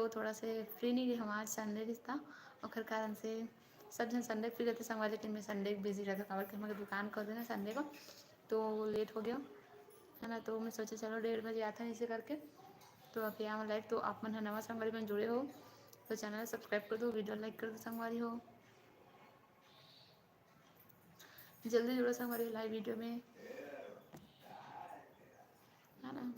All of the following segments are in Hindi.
थोड़ा से फ्री नहीं रही हम, आज संडे रिश्ता और कारण से सब जन संडे फ्री रहते संगवार, लेकिन मैं संडे बिजी रहता काबर के हमारे दुकान कर देना संडे को, तो लेट हो गया है ना। तो मैं सोचा चलो 1:30 बजे आता है इसे करके, तो अब यहाँ लाइव। तो आप मन नवा संगवारी में जुड़े हो तो चैनल सब्सक्राइब कर दो, वीडियो लाइक कर दो संगवारी हो, जल्दी जुड़ो संगवारी लाइव वीडियो में है ना।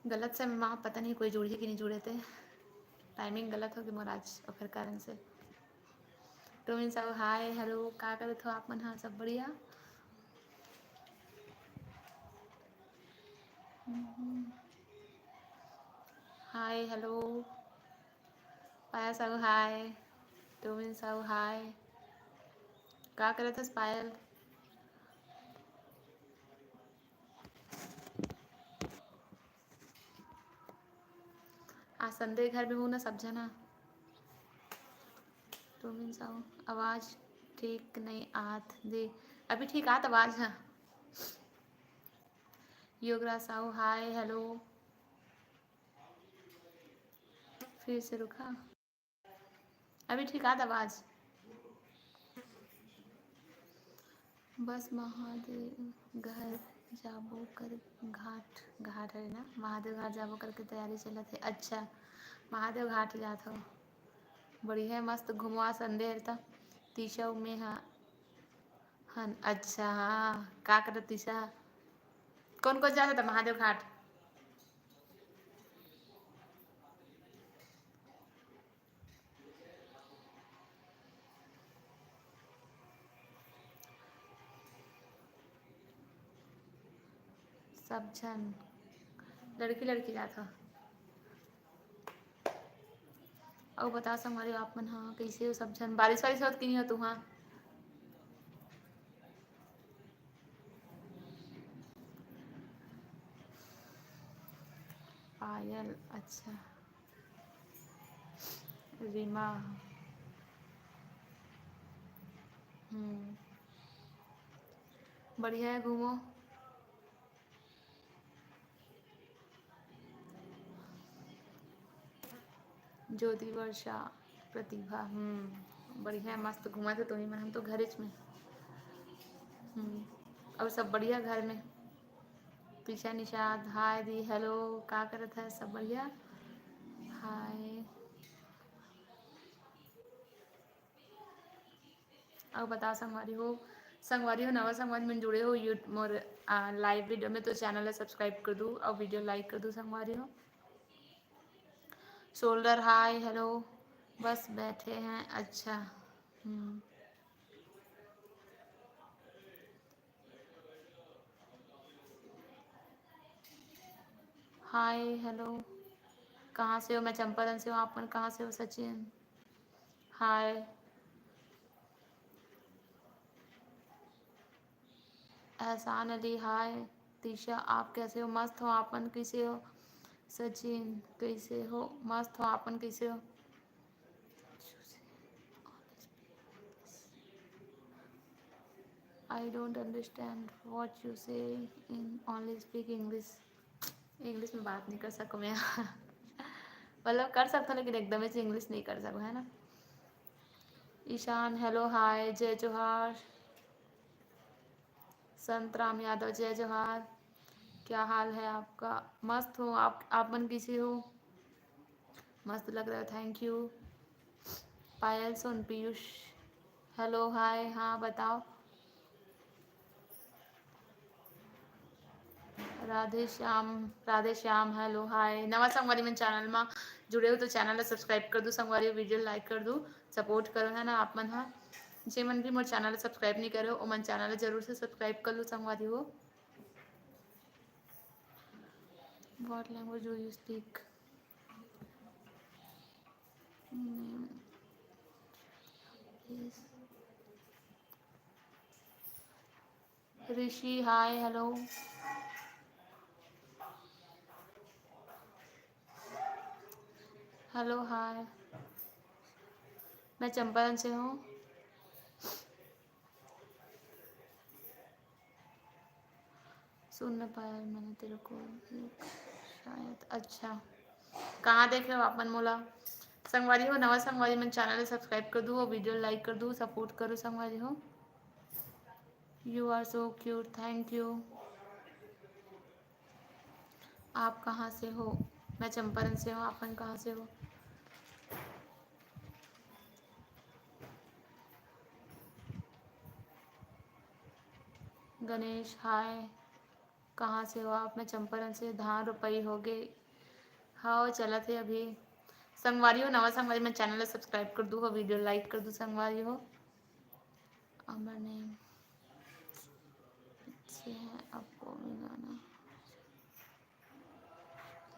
गलत से माँ पता नहीं कोई जुड़ी कि नहीं जुड़े थे, टाइमिंग गलत हो गई मोर आज और फिर कारण से। तो मीन सब हाय हेलो का करे थो आप मन, हाँ सब बढ़िया। हाय हेलो पायल साहू हाय, तो मीन साहू हाय, का करे थे पायल। आज संडे घर में हूँ ना सब जना। तो मीन साहू आवाज़ ठीक नहीं आत दे, अभी ठीक आत आवाज़ है। योगराज साहू हाय हेलो, फिर से रुका, अभी ठीक आत आवाज़। बस महादेव घर जाबो कर घाट, घाट है ना, महादेव घाट जाबो करके तैयारी चलत है। अच्छा महादेव घाट जात हो, बढ़िया मस्त घुमवा संडे है तो तीसरा में। हाँ हन अच्छा हाँ का कर तीसरा कौन कौन जाता था महादेव घाट। सब जन लड़की लड़की जाता। और बता संगवारी आप मन, हाँ कैसे हो सब जन, बारिश वारिश होत कि नहीं हो तू। हाँ पायल अच्छा, रीमा बढ़िया है घूमो। ज्योति वर्षा प्रतिभा बढ़िया है मस्त घुमा थे तुम्हें मन, हम तो घर में। और सब बढ़िया घर में। पीछा निषाद हाय दी हेलो का करत है, सब बढ़िया हाय। और बता संगवारी हो नवा संगवारी में जुड़े हो यू मोर लाइव वीडियो में, तो चैनल है सब्सक्राइब कर दूँ और वीडियो लाइक कर दूँ संगवारी हो। शोल्डर हाय हेलो, बस बैठे हैं अच्छा। हाय हेलो कहाँ से हो, मैं चंपारण से हूँ, आप मन कहाँ से हो सचिन हाय। एहसान अली हाय। तीशा आप कैसे हो, मस्त हो आपन कैसे हो। सचिन कैसे हो, मस्त हो आपन कैसे हो। I don't understand what you say in only speak English. English में बात नहीं कर सकूँ मैं मतलब कर सकता लेकिन एकदम से इंग्लिश नहीं कर सकूँ है ना। ईशान हेलो हाय, जय जोहार। संत राम यादव जय जोहार, क्या हाल है आपका। मस्त हो आप मन कैसे हो, मस्त लग रहा है thank you. Payal Son Piyush hello hi, हाँ बताओ। Radhe Shyam hello hi. नवा संगवारी में चैनल में जुड़े हो तो चैनल सब्सक्राइब कर दो संगवारी, वीडियो लाइक कर दो, सपोर्ट करो है ना आप मन। हाँ जे मन भी मोर चैनल सब्सक्राइब नहीं करो ओ मन चैनल जरूर से सब्सक्राइब कर लो संगवारी हो। What language do you speak. Rishi hi hello. Hello hi, मैं चंपारण से हूँ। सुन ना पाया मैंने तेरे को शायद। अच्छा, कहाँ देख रहे हो आप मनमोला? संगवारी हो, नवा संगवारी मैं चैनल सब्सक्राइब कर दूँ और वीडियो लाइक कर दूँ, सपोर्ट करो संगवारी हो। You are so cute, thank you. आप कहाँ से हो? मैं चंपारण से हूँ, आप कहाँ से हो? गणेश हाय, कहाँ से हो आप? मैं चंपारण से। धान रुपई हो गए? हाँ चला थे अभी। संगवारी हो, नवा संगवारी मैं चैनल सब्सक्राइब कर दूँ और वीडियो लाइक कर दूँ संगवारी हो। अमर नेम अच्छे हैं, आपको मिलाना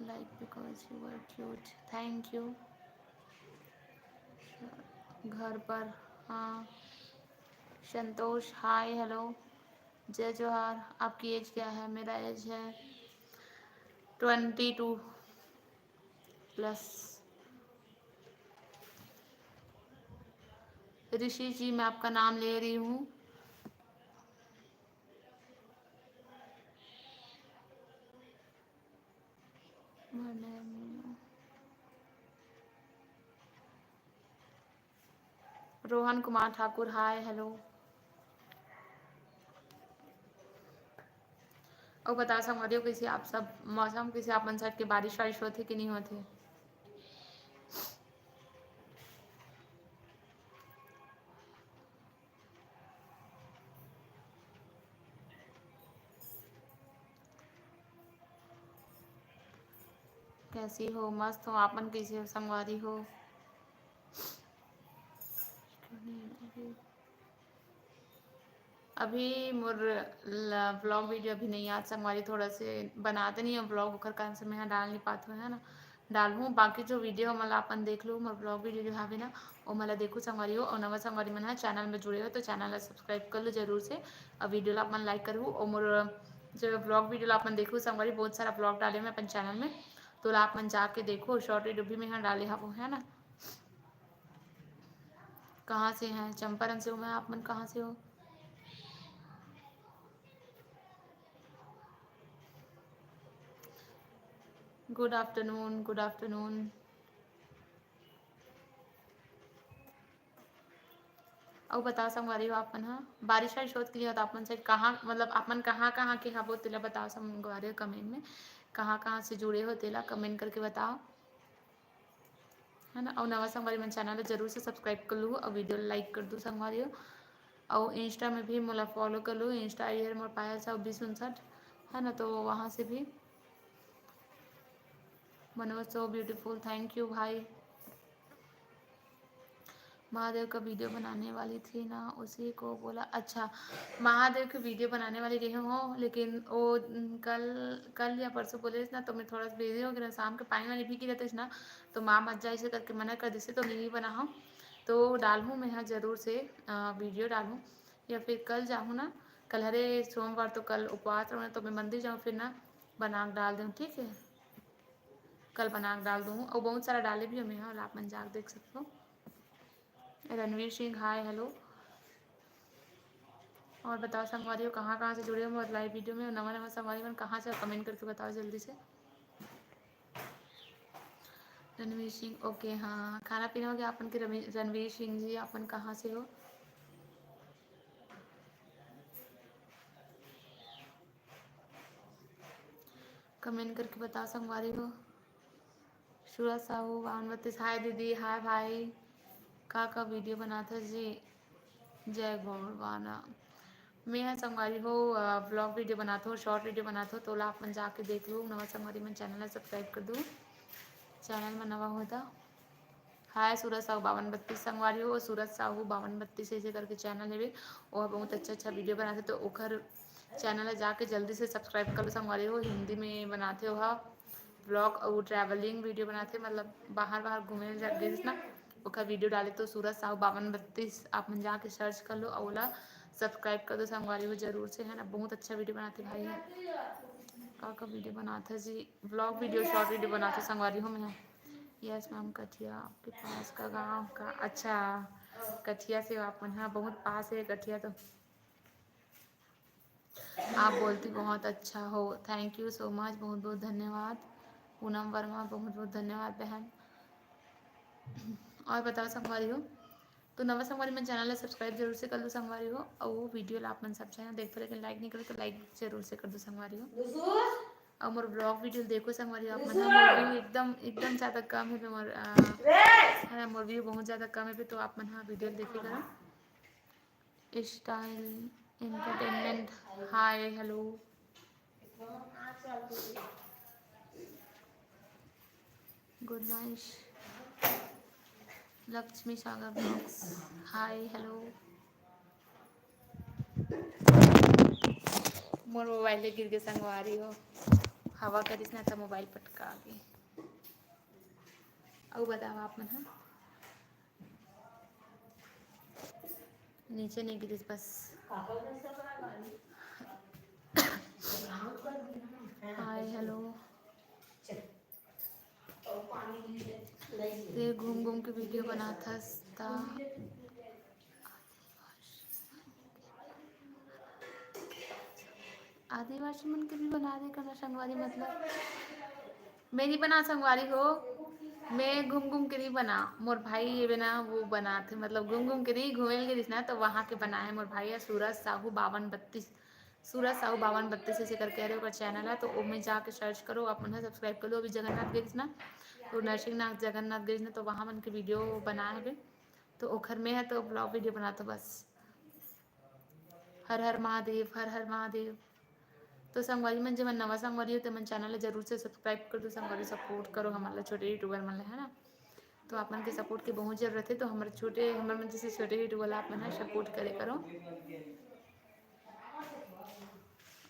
like because you are cute, thank you. घर पर हाँ। संतोष हाय हेलो, जय जोहार। आपकी एज क्या है? मेरा एज है 22+। ऋषि जी मैं आपका नाम ले रही हूँ। Rohan Kumar Thakur hi hello. और बता सकते हो कैसे आप सब मौसम, कैसे आप मन साइड के बारिश वारिश होते कि नहीं होते? कैसी हो? मस्त हो आप? मन कैसे हो संगवारी हो? अभी मोर व्लॉग वीडियो अभी नहीं आज संगवारी, थोड़ा से बनाते नहीं हो व्लॉग ओकर कारण से मैं डाल नहीं पाती हूँ, है ना। डालूँ बाकी जो वीडियो मला अपन देख लो, मोर ब्लॉग वीडियो जो है ना वो मला देखो संगवारी हो। और नवा संगवारी मन है चैनल में जुड़े हो तो चैनल सब्सक्राइब कर लो जरूर से, और वीडियो ला अपन लाइक करूँ। और मोर जो ब्लॉग वीडियो ला अपन देखो संगवारी, बहुत सारा ब्लॉग डाले मैं अपन चैनल में, तो ला अपन जाके देखो। शॉर्ट वीडियो भी मैं यहाँ डाले हाँ वो, है ना। कहाँ से हैं? चंपारण से हूँ मैं, आप मन कहाँ से हो? Good afternoon, good afternoon. और बता संगवारी हो आपन हाँ बारिश वारिश होत के लिए आपन से कहाँ, मतलब आपन कहाँ कहाँ के हाँ वो तेला बताओ संगवारी हो कमेंट में, कहाँ कहाँ से जुड़े हो तेला कमेंट करके बताओ, है ना। और नवा संगवारी मन चैनल जरूर से सब्सक्राइब कर लूँ और वीडियो लाइक कर दूँ संगवारी हो। और इंस्टा में भी मोला फॉलो कर लो, इंस्टा आई है मोर पायल 2659, है ना, तो वहाँ से भी। Manoj so beautiful, thank you भाई। महादेव का वीडियो बनाने वाली थी ना, उसी को बोला। अच्छा, महादेव की वीडियो बनाने वाली रही हूँ, लेकिन वो कल कल या परसों बोले ना, तो मैं थोड़ा सा बिजी हो गया, शाम के पानी वानी भी की रहते ना, तो माँ मत जाए से करके मना कर दी से, तो नहीं बना हूँ। तो डालूँ मैं यहाँ ज़रूर से वीडियो डालूँ, या फिर कल जाऊँ ना, कल हरे सोमवार तो कल उपवास रहूँ तो मैं मंदिर जाऊँ फिर ना बना के डाल दूँ, ठीक है। कल बना के डाल दूँ, और बहुत सारा डाले भी हमें यहाँ, आप मन जाकर देख सकते हो। Ranveer Singh hi hello. और बताओ संगवारी हो कहाँ कहाँ से जुड़े हो मेरे लाइव वीडियो में, और नवा नवा संगवारी मन कहाँ से, कमेंट करके बताओ जल्दी से। रणवीर सिंह ओके, हाँ खाना पीना हो गया अपन के? रणवीर सिंह जी अपन कहाँ से हो? कमेंट करके बताओ संगवारी हो। सूरज साहू 52 हाय दीदी, हाय भाई। का वीडियो बनाता जी? जय गौरवाना। मैं यहाँ संगवारी हो ब्लॉग वीडियो बनाता हूँ, शॉर्ट वीडियो बनाता हूँ, तो ला अपन जाके देख लो। नवा संगवारी मैं चैनल सब्सक्राइब कर दूँ, चैनल में नवा होता। हाय सूरज साहू 5232 संगवारी हो, सूरज साहू 5232 ऐसे करके चैनल है, और बहुत अच्छा अच्छा वीडियो बनाते, तो ओखर चैनल है जाके जल्दी से सब्सक्राइब कर लो संगवारी हो। हिंदी में बनाते हो हाँ ब्लॉग, और ट्रैवलिंग वीडियो बनाते, मतलब बाहर बाहर घूमे गए ना, ओखर वीडियो डाले, तो सूरज साहू 5232 आप मन जाके सर्च कर लो, और ओला सब्सक्राइब कर दो संगवारी हो जरूर से, है ना। बहुत अच्छा वीडियो बनाते भाई है। का वीडियो बनाते जी? ब्लॉग वीडियो शॉर्ट वीडियो बनाते संगवारी हो मैं। यस मैम, कठिया आपके पास का गांव का। अच्छा, कठिया से आप हाँ बहुत पास है कठिया तो। आप बोलती बहुत अच्छा हो। थैंक यू सो मच, बहुत बहुत धन्यवाद। पूनम वर्मा, बहुत बहुत धन्यवाद बहन। और बताओ संगवारी हो, तो नवा संगवारी में चैनल है सब्सक्राइब जरूर से कर दो संगवारी हो। और वो वीडियो ला अपन सब चैनल देखते, लेकिन लाइक नहीं करो तो लाइक जरूर से कर दो संगवारी हो। और मोर ब्लॉग वीडियो देखो संगवारी हो। आप मोर व्यू एकदम एकदम ज़्यादा कम है पे मोर है मोर व्यू बहुत ज़्यादा कम है पे, तो आप मन हाँ वीडियो देखे करो। Style entertainment, hi hello. Good night. Lakshmi Sagar blogs, hi hello. मोर मोबाइल गिर के संगवारी हो, हवा करिस ना तो मोबाइल पटका के। और बताओ आप मन हाँ, नीचे नहीं गिरिस बस। Hi hello. ये घूम घूम के वीडियो बनाता था। आदिवासी मन के भी बना दे करना संगवारी, मतलब मैं नहीं बना संगवारी हो। मैं घूम घूम के नहीं बना, मोर भाई ये बना वो बना थे, मतलब घूम घूम के नहीं घूमे के ना तो वहाँ के बना है मोर भाई है सूरज साहू 5232। सूरज साहू 5232 ऐसे करके अरे ओकर चैनल है, तो वो में जाके सर्च करो, आप मन सब्सक्राइब कर लो। अभी जगन्नाथ गई ना तो नरसिंहनाथ जगन्नाथ गई ना तो वहाँ मन के वीडियो बनाए है, तो ओखर में है तो ब्लॉग वीडियो बनाता बस। हर हर महादेव, हर हर महादेव। तो संगवारी मन जब नवा संगवारी हो तो मन चैनल जरूर से सब्सक्राइब कर दो संगवारी, सपोर्ट करो हमारे छोटे यूट्यूबर मन है ना। तो आप मन के सपोर्ट की बहुत जरूरत है, तो हमारे छोटे हमारे मन जैसे छोटे यूट्यूबर आप मन सपोर्ट करे करो।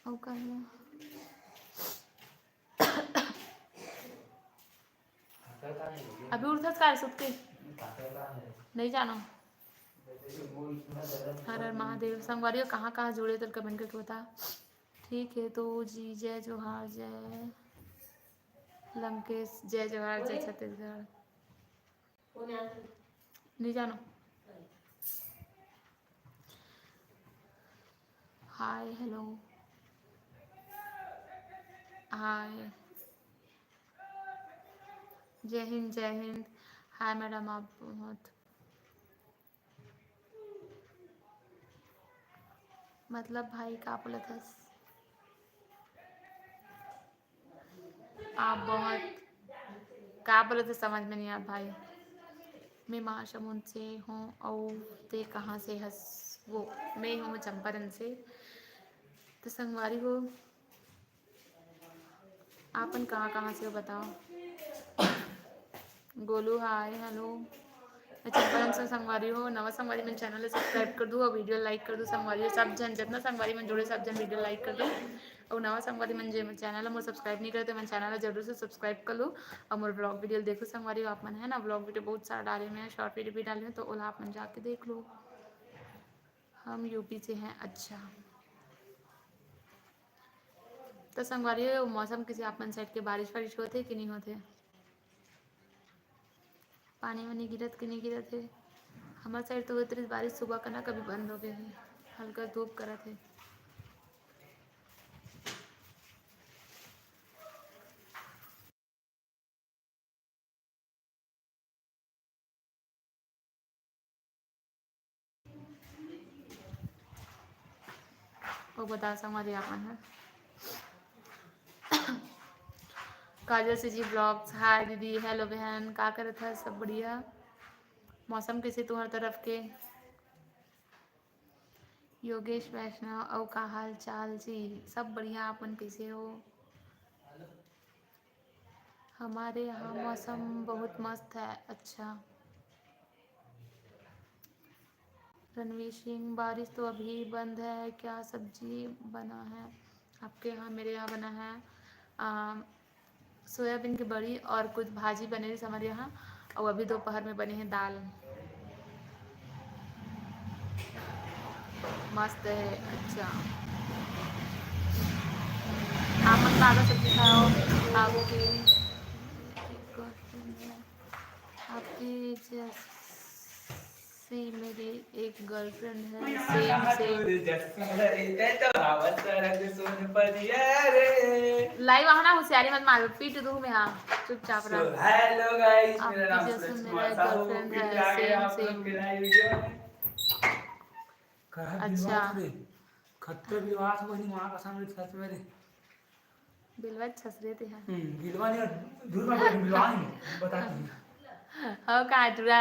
और कहना अभी उठत का सुत के नहीं जानो। हर हर महादेव संगवारी कहाँ कहाँ जुड़े तो कमेंट करके बता। ठीक है तो जी, जय जोहार, जय लंकेश, जय जोहार, जय छत्तीसगढ़। नहीं जानो। हाय हेलो, हाय, जय हिंद जय हिंद। हाय मैडम, आप बहुत मतलब भाई का बोलत है। आप बहुत का बोले थे समझ में नहीं आप भाई। मैं महासमुंद से हूँ और ते कहाँ से हंस वो। मैं हूँ चंपारण से। तो संगवारी हो आपन कहाँ कहाँ से हो बताओ। Golu hi hello. मैं चंपारण से संगवारी हो। नवा संगवारी में चैनल सब्सक्राइब कर दो और वीडियो लाइक कर दो संगवारी हो। सब जन जितना संगवारी में जुड़े सब जन वीडियो लाइक कर दो। और नवा संगवारी मन जे चैनल मोर सब्सक्राइब नहीं करे तो मैं चैनल जरूर से सब्सक्राइब कर लो। और मोर ब्लॉग वीडियो देखो संगवारी हो आप मन है ना। ब्लॉग वीडियो बहुत सारा डाले में शॉर्ट वीडियो भी डाले में, तो ओला आप मन जाके देख लो। हम यूपी से हैं। अच्छा, तो संगवारी हो मौसम किसी आप मन साइड के बारिश वारिश होते कि नहीं होते। पानी वानी गिरत कि नहीं गिरत है। हमारे साइड तो इतनी बारिश सुबह का ना कभी बंद हो गया है, हल्का धूप करा थे। वो बता संगवारी आप मन है। काजल से जी ब्लॉग्स, हाय दीदी, हेलो बहन, का करत है, सब बढ़िया। मौसम कैसे तुम्हारी तरफ के। योगेश वैष्णव, और का हाल चाल जी, सब बढ़िया। आप मन कैसे हो। हमारे यहाँ मौसम बहुत मस्त है। अच्छा, रणवीर सिंह, बारिश तो अभी बंद है, क्या सब्जी बना है आपके यहाँ। मेरे यहाँ बना है सोयाबीन की बड़ी और कुछ भाजी बने रही हमारे यहाँ। और अभी दोपहर में बने हैं दाल, मस्त है। अच्छा, आप मन का सब्जी खाओ आपके। आपकी जैसी मेरी एक गर्लफ्रेंड है, सेम सेम। लाइव आओ ना, होशियारी मत मारो, पीट दूं मैं। हाँ चुपचाप रह। हेलो गाइस, मेरा आपकी नाम जैसे सूरज मेरा कुमार एक साहू, गर्लफ्रेंड फिर है, से आ गए सेम आप लोग सेम। के नए वीडियो में। अच्छा खत्तर विवाह को नहीं वहां का सामने सच में रे। बिलवा छसरे थे हैं। गिलवा नहीं, दूर में बैठ मिलवा नहीं बताती है। हाँ कहाँ टूरा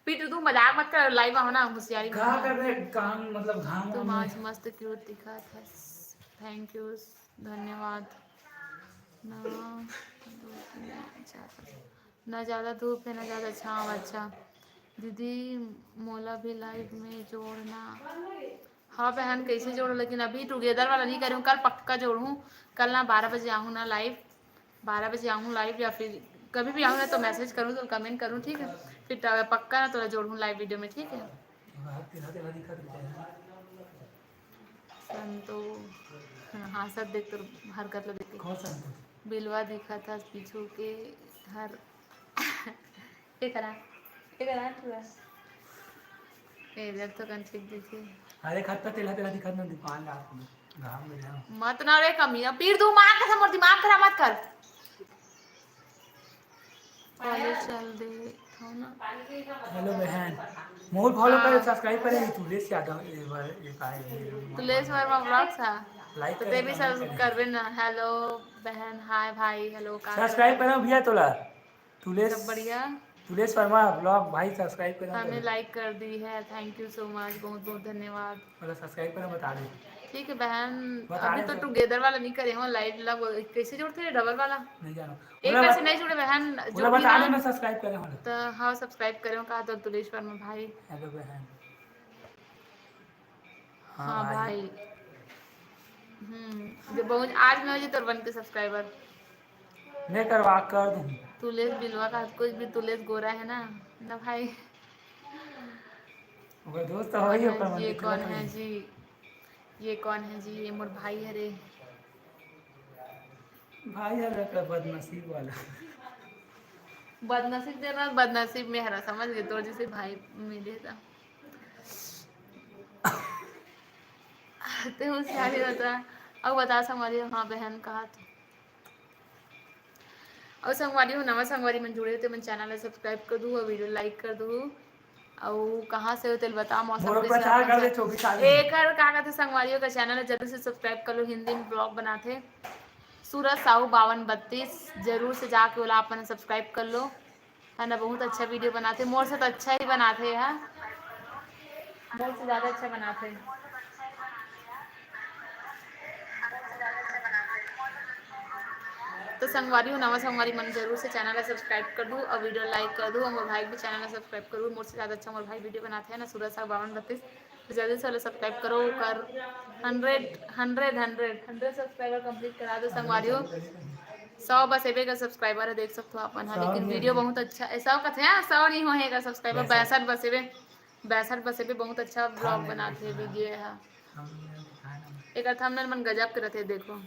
पीट तू, मजाक मत कर, लाइव आओ ना, होशियारी मत कहा मार। कर रहे काम मतलब घाम तुम में। आज मस्त क्यूट दिखा था, थैंक यू, धन्यवाद। ना ना ज़्यादा धूप है ना ज़्यादा छाँव। अच्छा दीदी मोला भी लाइव में जोड़ना। हाँ बहन कैसे जोड़ो, लेकिन अभी टुगेदर वाला नहीं करूँ, कल पक्का जोड़ूँ। कल ना 12 बजे आऊँ ना लाइव, 12 बजे आऊँ लाइव, या फिर कभी भी आऊँ ना तो मैसेज करूँ तो कमेंट करूँ, ठीक है। फिर पक्का ना तो जोड़ूँ लाइव वीडियो में, ठीक है। संतो हाँ सब देख तो हरकत लो देख के बिलवा दिखा था पीछू के हर एक करा पूरा ए जब तो कन ठीक दिखे। अरे खत्ता तेला तेला दिखत ना दुकान ला घाम में जाओ मत ना रे कमिया पीर दू मार के समोर दिमाग खराब मत कर। कॉलेज चल दे हो ना। हेलो बहन, मोर फॉलो करे, सब्सक्राइब करे, तुलेश यादव एक आए तुलेश वर्मा ब्लॉग्स है लाइक तो ते करे, भी कमेंट सब करे, करबे ना। हेलो बहन, हाय भाई, हेलो का सब्सक्राइब करो भैया तोला। तुलेश सब बढ़िया। तुलेश वर्मा ब्लॉग भाई सब्सक्राइब करो हमने तोला। लाइक कर दी है, थैंक यू सो मच, बहुत बहुत धन्यवाद। मतलब सब्सक्राइब करो बता दे। ठीक है बहन, बता अभी रहे तो सब टुगेदर वाला नहीं करे हो, लाइव लव कैसे जोड़ते हैं डबल वाला। नहीं जानो एक बार से नहीं जुड़े बहन, बोला जोड़ी बता ना दे मैं सब्सक्राइब करे हूं। तो हाँ सब्सक्राइब करो कहा तो तुलेश्वर में भाई। हेलो बहन। हाँ भाई जब बहुत आज मैं हो तो 1 के सब्सक्राइबर। नहीं करवा कर दूं। तुलेश बिलवा का कुछ भी, तुलेश गोरा है ना ना भाई। वो दोस्त तो कौन वही है ऊपर जी, मन ये दिखला कौन तो है जी, ये कौन है जी, ये मोर भाई है रे। भाई है लड़का बदनसीब वाला। बदनसीब देना, बदनसीब में हरा समझ गए तो जैसे भाई मिले था तो होशियारी होता। अब बता संगवारी, हाँ बहन कहा तो और संगवारी हो नवा संगवारी मन जुड़े तो मन चैनल ला सब्सक्राइब कर दूँ और वीडियो लाइक कर दूँ। और कहाँ से हो तेल बता, मौसम मोर कैसे प्रचार अपन कर से दे 24 साल में। एक का कहते संगवारियों का चैनल है, जरूर से सब्सक्राइब कर लो। हिंदी में ब्लॉग बनाते सूरज साहू 5232, जरूर से जाके बोला अपन सब्सक्राइब कर लो, है ना। बहुत अच्छा वीडियो बनाते, मोर से तो अच्छा ही बनाते हैं, मोर से ज़्यादा अच्छा बनाते। तो संगवारी हो नवा संगवारी मन जरूर से चैनल सब्सक्राइब कर दूँ और वीडियो लाइक कर दूँ। और मोर भाई भी चैनल सब्सक्राइब करूँ, मुझसे ज़्यादा अच्छा मोर भाई वीडियो बनाते हैं ना, सूरज साहब 5232। तो जल्दी से सब्सक्राइब करो, कर 100 सब्सक्राइबर कंप्लीट करा दो संगवारी हो। 100 बस एबे का सब्सक्राइबर है, देख सकते हो अपन है, लेकिन वीडियो बहुत अच्छा ऐसा कहते हैं 100 नहीं होएगा सब्सक्राइबर, 62 बस एबे 62 बस एबे बहुत अच्छा ब्लॉग बनाते हैं वीडियो है। एक थंबनेल मन गजब के रहते देखो,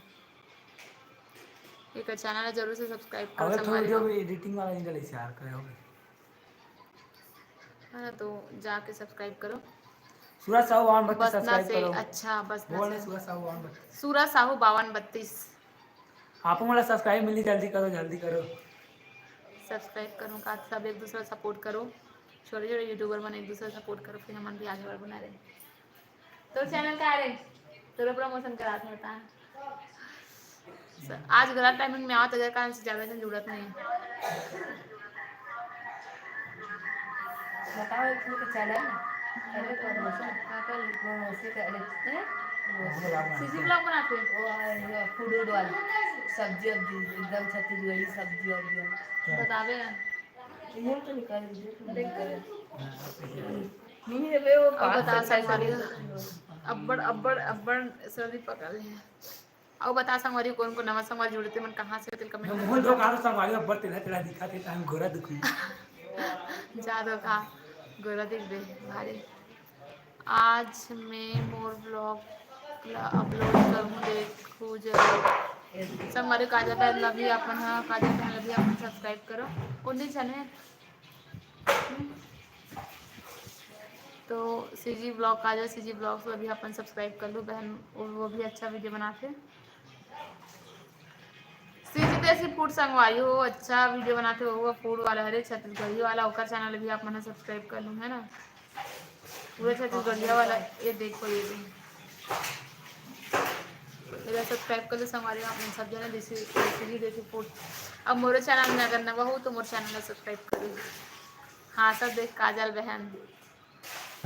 एक चैनल जरूर से सब्सक्राइब करो अगर थोड़ी संगवारी वीडियो हो, में एडिटिंग वाला नहीं डले शेयर करे होगे। है ना। तो जाके सब्सक्राइब करो। सूरज साहू 52 बसना सब्सक्राइब से, करो। अच्छा बसना बोल से, रहे सूरज साहू 52। सूरज साहू 5232 आप मला सब्सक्राइब मिली, जल्दी करो जल्दी करो। सब्सक्राइब करो का सब एक दूसरा सपोर्ट करो, छोटे छोटे यूट्यूबर मन एक दूसरा सपोर्ट करो, फिर हम भी आगे बढ़ बना रहे। तो चैनल का रहे तो प्रमोशन करा होता है। आज गलत टाइमिंग में आओ तो कारण से ज़्यादा जरूरत नहीं है। बताओ एक चैनल सीसी ब्लॉग बनाते फूड वूड वाला, सब्जी वब्जी एकदम छत्तीसगढ़ी सब्जी वब्जी बतावे ये तो निकाल देख कर नहीं है वे वो अब बता संगवारी अब्बड़ अब्बड़ अब्बड़ सर्दी पकड़ ले। अब बता संगवारी कौन को नवा संगवारी जुड़ते मन कहाँ से होते कमेंट मैं में मुंह दो बता। कारो संभालियो अब्बड़ तेला तेला दिखा थे टाइम घोड़ा दुखी। जादो का गोरा दिख दे भारी। आज मैं मोर ब्लॉग अपलोड करूँ, देखूँ जरूर संगवारी। काजल बहन लभी अपन, हाँ काजल बहन लभी अपन सब्सक्राइब करो उन्हीं चैनल तो सीजी ब्लॉग काजल सीजी ब्लॉग को भी अपन सब्सक्राइब कर लो बहन, और वो भी अच्छा वीडियो बनाते। सीजी देसी फूड संगवाई हो, अच्छा वीडियो बनाते हो फूड वाला, हरे छत्तीसगढ़ी वाला ओकर चैनल भी आप मैंने सब्सक्राइब कर लूँ, है ना। पूरा छत्तीसगढ़िया वाला ये देखो, ये भी मेरा सब्सक्राइब कर लो संगवारी आपने सब जने देसी सीजी देसी फूड। अब मोरे चैनल में अगर नवा हो तो मोरे चैनल सब्सक्राइब करो। हाँ सब देख काजल बहन,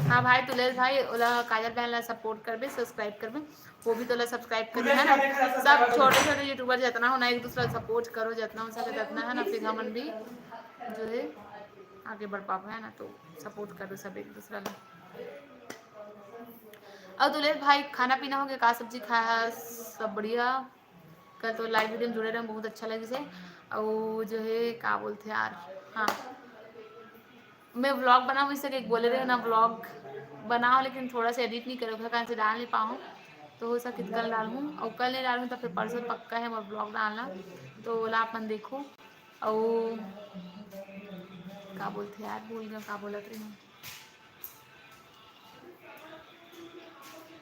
हाँ भाई तुलेश भाई ओला काजल बहन ला सपोर्ट करबे, सब्सक्राइब करबे, वो भी तोला सब्सक्राइब कर है ना। सब छोटे छोटे यूट्यूबर जितना हो ना एक दूसरा सपोर्ट करो, जितना हो सके जितना, है ना। फिर हमन भी जो है आगे बढ़ पाओ, है ना। तो सपोर्ट करो सब एक दूसरा ला। और तुलेश भाई खाना पीना हो गया, का सब्जी खाया, सब बढ़िया। कल तो लाइव वीडियो में जुड़े रहे, बहुत अच्छा लगे से। और जो है क्या बोलते यार, हाँ मैं व्लॉग बनाऊँ, इस एक बोले रहे ना व्लॉग बनाओ, लेकिन थोड़ा सा एडिट नहीं करो कारण से डाल नहीं पाऊँ, तो हो सके कल डालूँ, और कल नहीं डालूँ तो फिर परसों पक्का है मैं व्लॉग डालना। तो ओला अपन देखो। और क्या बोलते यार, भूल गया क्या बोलत रही हूँ।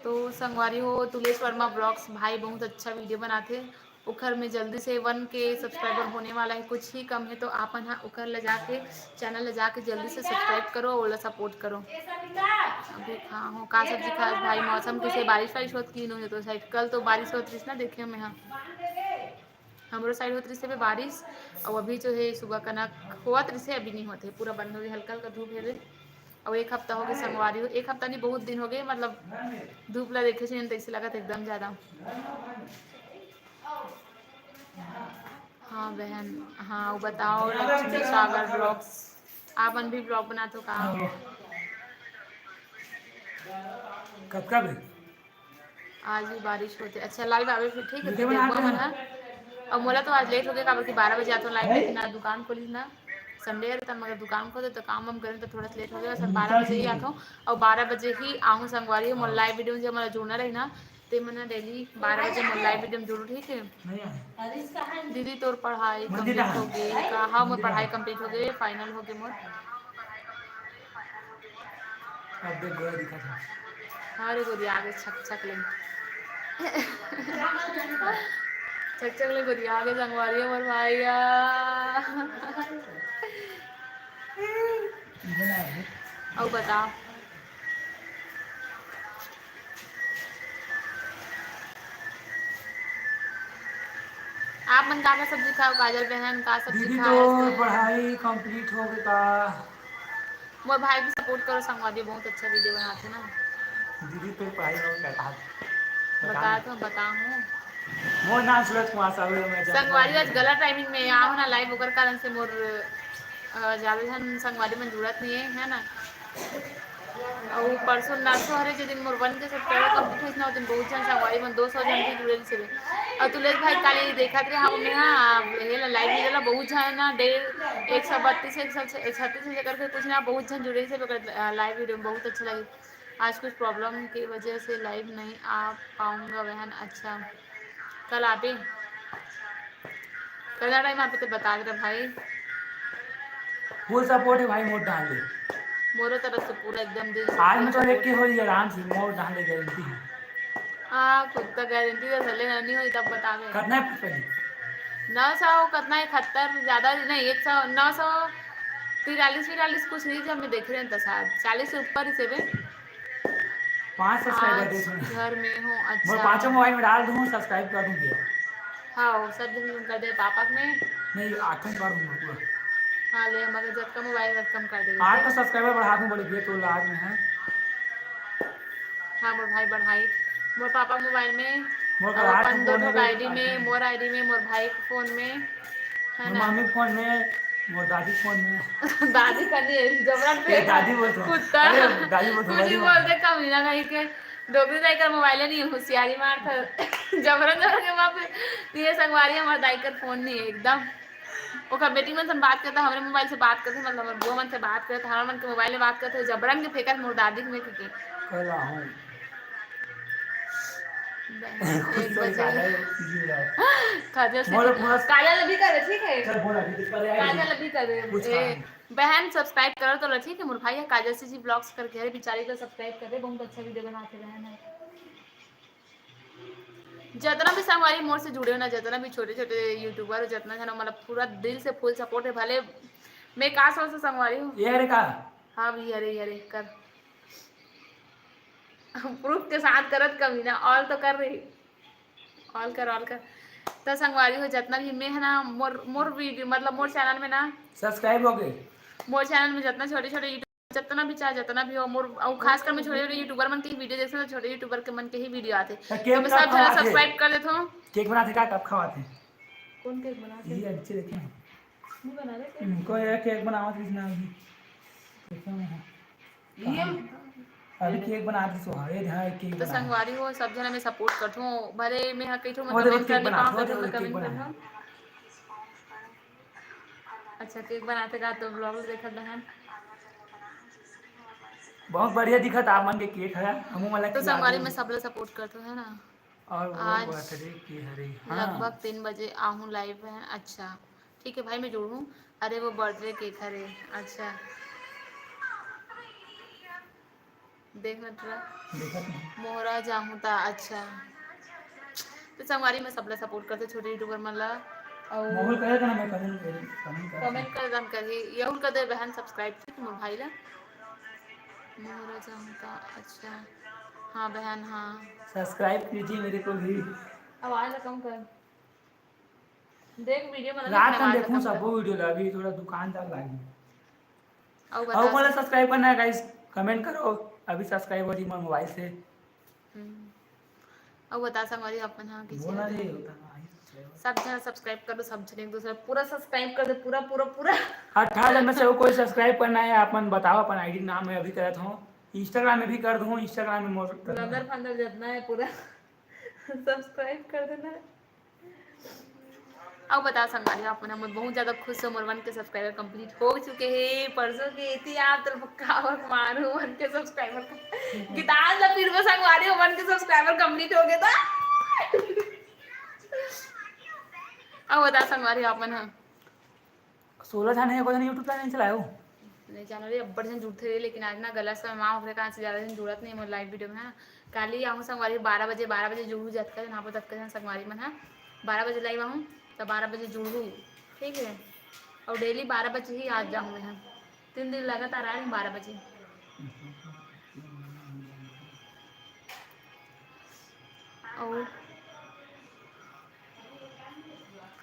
तो संगवारी हो तुलेश वर्मा ब्लॉग्स भाई बहुत अच्छा वीडियो बनाते। उखर में जल्दी से 1 के सब्सक्राइबर होने वाला है, कुछ ही कम है, तो आपन हाँ उखर ले जाके चैनल ले जाके जल्दी से सब्सक्राइब करो और सपोर्ट करो। अभी हाँ हो का सब्जी खा भाई, मौसम कैसे, बारिश वारिश होत की नहीं हो तो साइड, कल तो बारिश होत रही ना देखे मैं, हाँ हमारो साइड होत रही से बारिश। और अभी जो है सुबह कनक हुआ रही से, अभी नहीं होते, पूरा बंद हो गई, हल्का हल्का धूप है। और एक हफ्ता हो गया संगवारी हो, एक हफ्ता नहीं बहुत दिन हो गए, मतलब धूप ला देखे से ऐसे लगा था एकदम ज़्यादा। हाँ बहन, हाँ वो बताओ लक्ष्मी सागर ब्लॉग्स, आपन भी ब्लॉग बना तो का कब कब है? आज भी बारिश होते, अच्छा लाइव आवे फिर ठीक है, वीडियो फिर बना देखो रहे मन हैं। है। और मोला तो आज लेट हो गया काबर कि 12 बजे आता हूँ लाइव, लेकिन आज दुकान खोली ना संडे है, तब मगर दुकान खोले तो काम वाम करें तो थोड़ा सा लेट हो गया, सर 12 बजे ही आता हूँ। और 12 बजे ही आऊँ संगवारी हो, मोला लाइव वीडियो में जब मतलब जुड़ना रही ना, तो मैंने डेली 12 बजे मोला लाइव वीडियो में जुड़ू, ठीक है। दीदी तोर पढ़ाई मंदिर कंप्लीट हो गई का? हाँ मोर मंदिर पढ़ाई कंप्लीट हो गई, फाइनल हो गई मोर। अब देख गोरा दिखा था। हाँ रे गोदी आगे छक छक ले छक छक ले गोदी आगे संगवारी हो मोर भाईया। इधर ना है। और बताओ आप मन का सब्जी खाओ, काजल बहन का सब्जी दीदी तो खाए से। पढ़ाई कंप्लीट हो गई का? मोर भाई भी सपोर्ट करो संगवारी, बहुत अच्छा वीडियो बनाते ना। दीदी तो पढ़ाई हो गई का? बता बता ना। तो बताऊँ मोर नाम सूरज कुमार साहू है, मैं जानता संगवारी आज हूँ। गलत टाइमिंग में आओ ना लाइव होकर कारण से मोर ज़्यादा जन संगवारी में जुड़त नहीं है ना। और परसों नरसों हरे जो दिन मोर 1 के सब्सक्राइबर कंप्लीट हुई ना, उस दिन बहुत जन संगवारी में 200 जन भी जुड़े से। और तुलेश भाई काली देखा थे हम में, हाँ ये लाइव में जला बहुत जन ना, 132 136 से करके कुछ ना बहुत जन जुड़े से लाइव वीडियो में, बहुत अच्छा लगे। आज कुछ प्रॉब्लम की वजह से लाइव नहीं आ पाऊँगा बहन, अच्छा कल आते कल टाइम आप तो बता दे रहे भाई, फुल सपोर्ट है भाई, मोर डाल दे। मोरो तरफ से पूरा एकदम दिल से आज फुल मैं तो देख सपोर्ट। के हो रही आराम से, मोर डाल दे गारंटी है। हाँ खुद तो गारंटी तो चले नहीं हुई तब बतावे। करना है पहले। 900 कितना 71 ज़्यादा नहीं, 100 900 43 कुछ नहीं, जब मैं देख रहे हैं तो शायद 40 से ऊपर ही से बे। 5 सब्सक्राइबर दे आज सुन। घर में हूँ, मोर अच्छा 5 मोबाइल में डाल दूँ, सब्सक्राइब कर दूँगी। हाँ वो सब जन कर दे पापा में। नहीं 8 कर दूँगा पूरा। हाँ ले मगर जब कम मोबाइल रख कम कर देवे 8 ठीक। तो सब्सक्राइबर बढ़ा दूँ बोले तो लाज में है। हाँ मोर भाई बढ़ाई, मोर पापा मोबाइल में, मोर अब का 8 अपन दो फोन है ठो बे, आईडी में, मोर आईडी में, मोर भाई के फोन में, है मोर ना। मम्मी के फोन में, मोर दादी के फोन में। दादी करनी है जबरन पे ए दादी बोल तो। कुत्ता अरे दादी बोल तो कुछ भी बड़ी बात बोलते है। कम ही ना कहीं के। डोगरी दाई कर मोबाइल नहीं है, होशियारी मार था जबरन जबरन के वहाँ पे ये संगवारी हमारे दाई कर फोन नहीं है एकदम। ओकर बेटी मन से बात करता, हमारे मोबाइल से बात करते, मतलब हमारे बुआ मन से बात करते, हमारे मन के मोबाइल में बात करते, जबरन के फेंकत मोर दादी में के कर रहा हूँ। खुद एक से बजे निकाला है सीधी बताओ। काजल से मोर पूरा काजल अभी करे ठीक है, चल बोल अभी तो पहले आएगी। काजल अभी करे कुछ ए कहा नहीं। बहन सब्सक्राइब करो तो ठीक है। मोर भाई है काजल जी ब्लॉग्स करके है बेचारी को सब्सक्राइब कर दे, बहुत अच्छा वीडियो बनाते बहन है। जितना भी संगवारी मोर से जुड़े हो ना, जितना भी छोटे छोटे यूट्यूबर जितना है ना, मतलब पूरा दिल से फुल सपोर्ट है। भले मैं का सोच से संगवारी हूँ ये अरे का हाँ भी अरे अरे कर प्रूफ के साथ करत कभी ना ऑल तो कर रही ऑल कर तो संगवारी हो जितना भी मैं है ना मोर मोर वीडियो मतलब मोर चैनल में ना सब्सक्राइब हो गए। मोर चैनल में जितना छोटे छोटे यूट्यूब जितना भी चाहे जितना भी हो मोर और खासकर मैं छोटे छोटे यूट्यूबर मन के वीडियो देखते छोटे यूट्यूबर के मन के ही वीडियो आते तो मैं सब जरा सब्सक्राइब कर देता हूँ। केक बनाते का कब खवाते कौन केक बनाते ये अच्छे देखे नहीं बना रहे इनको ये केक बनावत किसना ये अभी केक बनाते सो है हाँ केक तो बना संगवारी हो सब जना मैं सपोर्ट करता हूँ भले मैं हाँ कहीं मैं वो देखो कमेंट केक करने बना पाऊँ वो तो देखो मैं केक कमेंट बना करना। अच्छा केक बनाते का तो ब्लॉग देखा बहन बहुत बढ़िया दिखा था मन के केक है हम वाला तो खिला संगवारी दो में सब लोग सपोर्ट करते है ना। और वो आज बर्थडे की हरी हाँ लगभग 3 बजे आऊँ लाइव है। अच्छा ठीक है भाई मैं जुड़ूँ। अरे वो बर्थडे केक है अच्छा देखना ट्रा देखा तुम मोहरा जाऊँ था अच्छा तो संगवारी में सब लोग सपोर्ट करते छोटे यूट्यूबर मतलब मोबाइल और कहे था ना मैं कमेंट कमेंट कर दम करी यही कर दे बहन सब्सक्राइब ठीक मोर भाई ला मोहरा जाऊँ था अच्छा हाँ बहन हाँ सब्सक्राइब कीजिए मेरे को भी आवाज़ कम कर देख वीडियो में लेकिन रात में आवाज़ देखूं कम सब कर वीडियो ला अभी थोड़ा दुकानदार लागी और और बता बोला सब्सक्राइब करना है गाइस कमेंट करो अभी सब्सक्राइब हो रही मोबाइल से और बता संगवारी अपन हाँ किसी बोलना होते नहीं हैं होता ना subscribe। सब जन सब्सक्राइब कर दो सब जन एक दूसरे पूरा सब्सक्राइब कर दो पूरा पूरा पूरा 18 जन में से वो कोई सब्सक्राइब करना है अपन बताओ अपन आईडी नाम मैं अभी करत हूँ इंस्टाग्राम में भी कर दूँ इंस्टाग्राम में मोर लंदर फंदर जितना है पूरा सब्सक्राइब कर देना। अब बता संगवारी अपन हम बहुत ज्यादा खुश हो मोर 1 के सब्सक्राइबर कंप्लीट हो चुके हैं परसों के इतनी आप तो कावक मारू 1 के सब्सक्राइबर गिटार ला फिर वो संगवारी 1 के सब्सक्राइबर कंप्लीट हो गए था। अब बता संगवारी अपन हम 16 जाने है कोई यूट्यूब चैनल नहीं चलाए हो नहीं जानो रे अब्बड़ जन जुड़ते रहे लेकिन आज ना गलत समय माँ अपने कहाँ से ज़्यादा जन जुड़त नहीं मोर लाइव वीडियो में है। कल ही आऊँ संगवारी 12 बजे जुड़ू जत कर यहाँ पर तक कर संगवारी में है 12 बजे लाइव आऊँ तो 12 बजे जुड़ू ठीक है और डेली 12 बजे ही आज जाऊँ मैं 3 दिन लगातार आए 12 बजे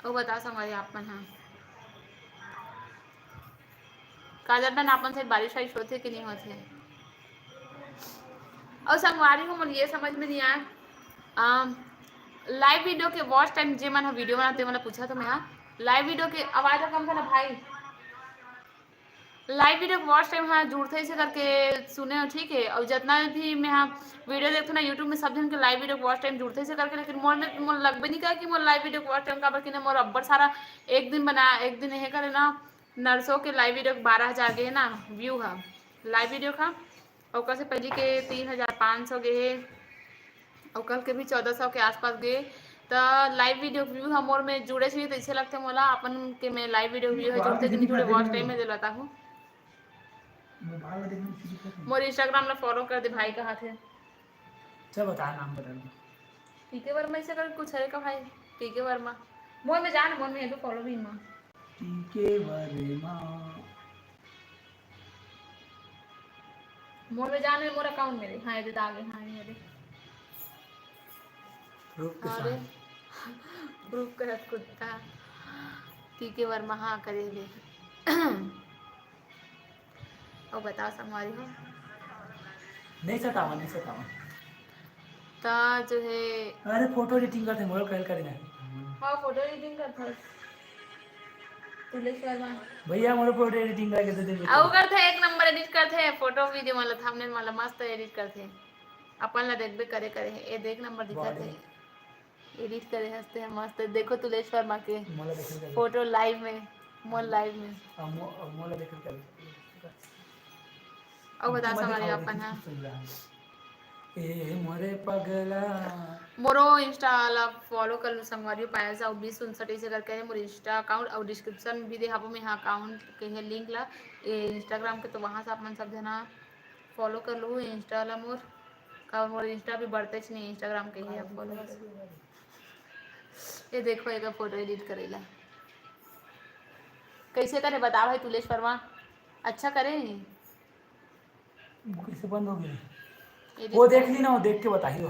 और बता संगवारी आपन हाँ काजल बहन आपन से बारिश वारिश होते कि नहीं होते और संगवारी को मुझे ये समझ में नहीं आया लाइव वीडियो के वॉच टाइम जे मन वीडियो बनाते मैंने पूछा तो मैं लाइव वीडियो के आवाज़ कम था ना भाई लाइव वीडियो वॉच टाइम हाँ जुड़ते से करके सुने हो ठीक है और जितना भी मैं हाँ वीडियो देखते ना यूट्यूब में सब जन के लाइव वीडियो वॉच टाइम जुड़ते से करके लेकिन मोर में मोर लग भी नहीं कहा कि मोर लाइव वीडियो वॉच टाइम का बल्कि मोर अब्बड़ सारा एक दिन बना एक दिन यह करे ना नर्सों के लाइव वीडियो 12,000 गए ना व्यू है लाइव वीडियो का और कल से पहले के 3,500 गए और कल के भी 1,400 के आसपास गए तो लाइव वीडियो व्यू हम मोर में जुड़े से तो इसे लगते मोला अपन के मैं लाइव वीडियो व्यू है जुड़ते कि नहीं जुड़े वॉच टाइम में दिलाता हूँ मोर इंस्टाग्राम में फॉलो कर दे भाई कहाँ थे सब बता नाम बता दो पीके वर्मा से कर कुछ है का भाई पीके वर्मा मोर में जान मोर में तो फॉलो भी मां पीके वर्मा मोर में जान मोर अकाउंट मेरे हाँ ये आगे हाँ ये अरे प्रूफ करत कुत्ता पीके वर्मा हाँ करे दे और बताओ संगवारी हो नहीं सतावा ता जो है अरे फोटो एडिटिंग करते मोबाइल कॉल करेंगे हाँ फोटो एडिटिंग करता तुलेश वर्मा भैया मोर फोटो एडिटिंग करके दे देंगे आओ करते एक नंबर एडिट करते फोटो वीडियो मतलब थंबनेल मतलब मस्त एडिट करते अपन ला देखबे करे करे ये देख नंबर दिखाते एडिट करे हंसते हैं मस्त देखो तुलेश वर्मा के फोटो लाइव में मोर लाइव में मोला देखल कर और बता हमारे अपन है ए मोरे पगला मोरो इंस्टा वाला फॉलो कर लो संगवारी पाया जा 2059 से करके है मोर इंस्टा अकाउंट और डिस्क्रिप्शन में भी देहाबो में यहाँ अकाउंट के है लिंक ला ये इंस्टाग्राम के तो वहाँ से अपन सब जना फॉलो कर लो इंस्टा वाला मोर का मोर इंस्टा भी बढ़ते नहीं इंस्टाग्राम के ही फॉलो ये देखो एक फोटो एडिट करेला कैसे करे बता भाई तुलेश वर्मा अच्छा करे वो कैसे बंद हो गई? edit वो देख करे। ली ना, वो देख के बताइए।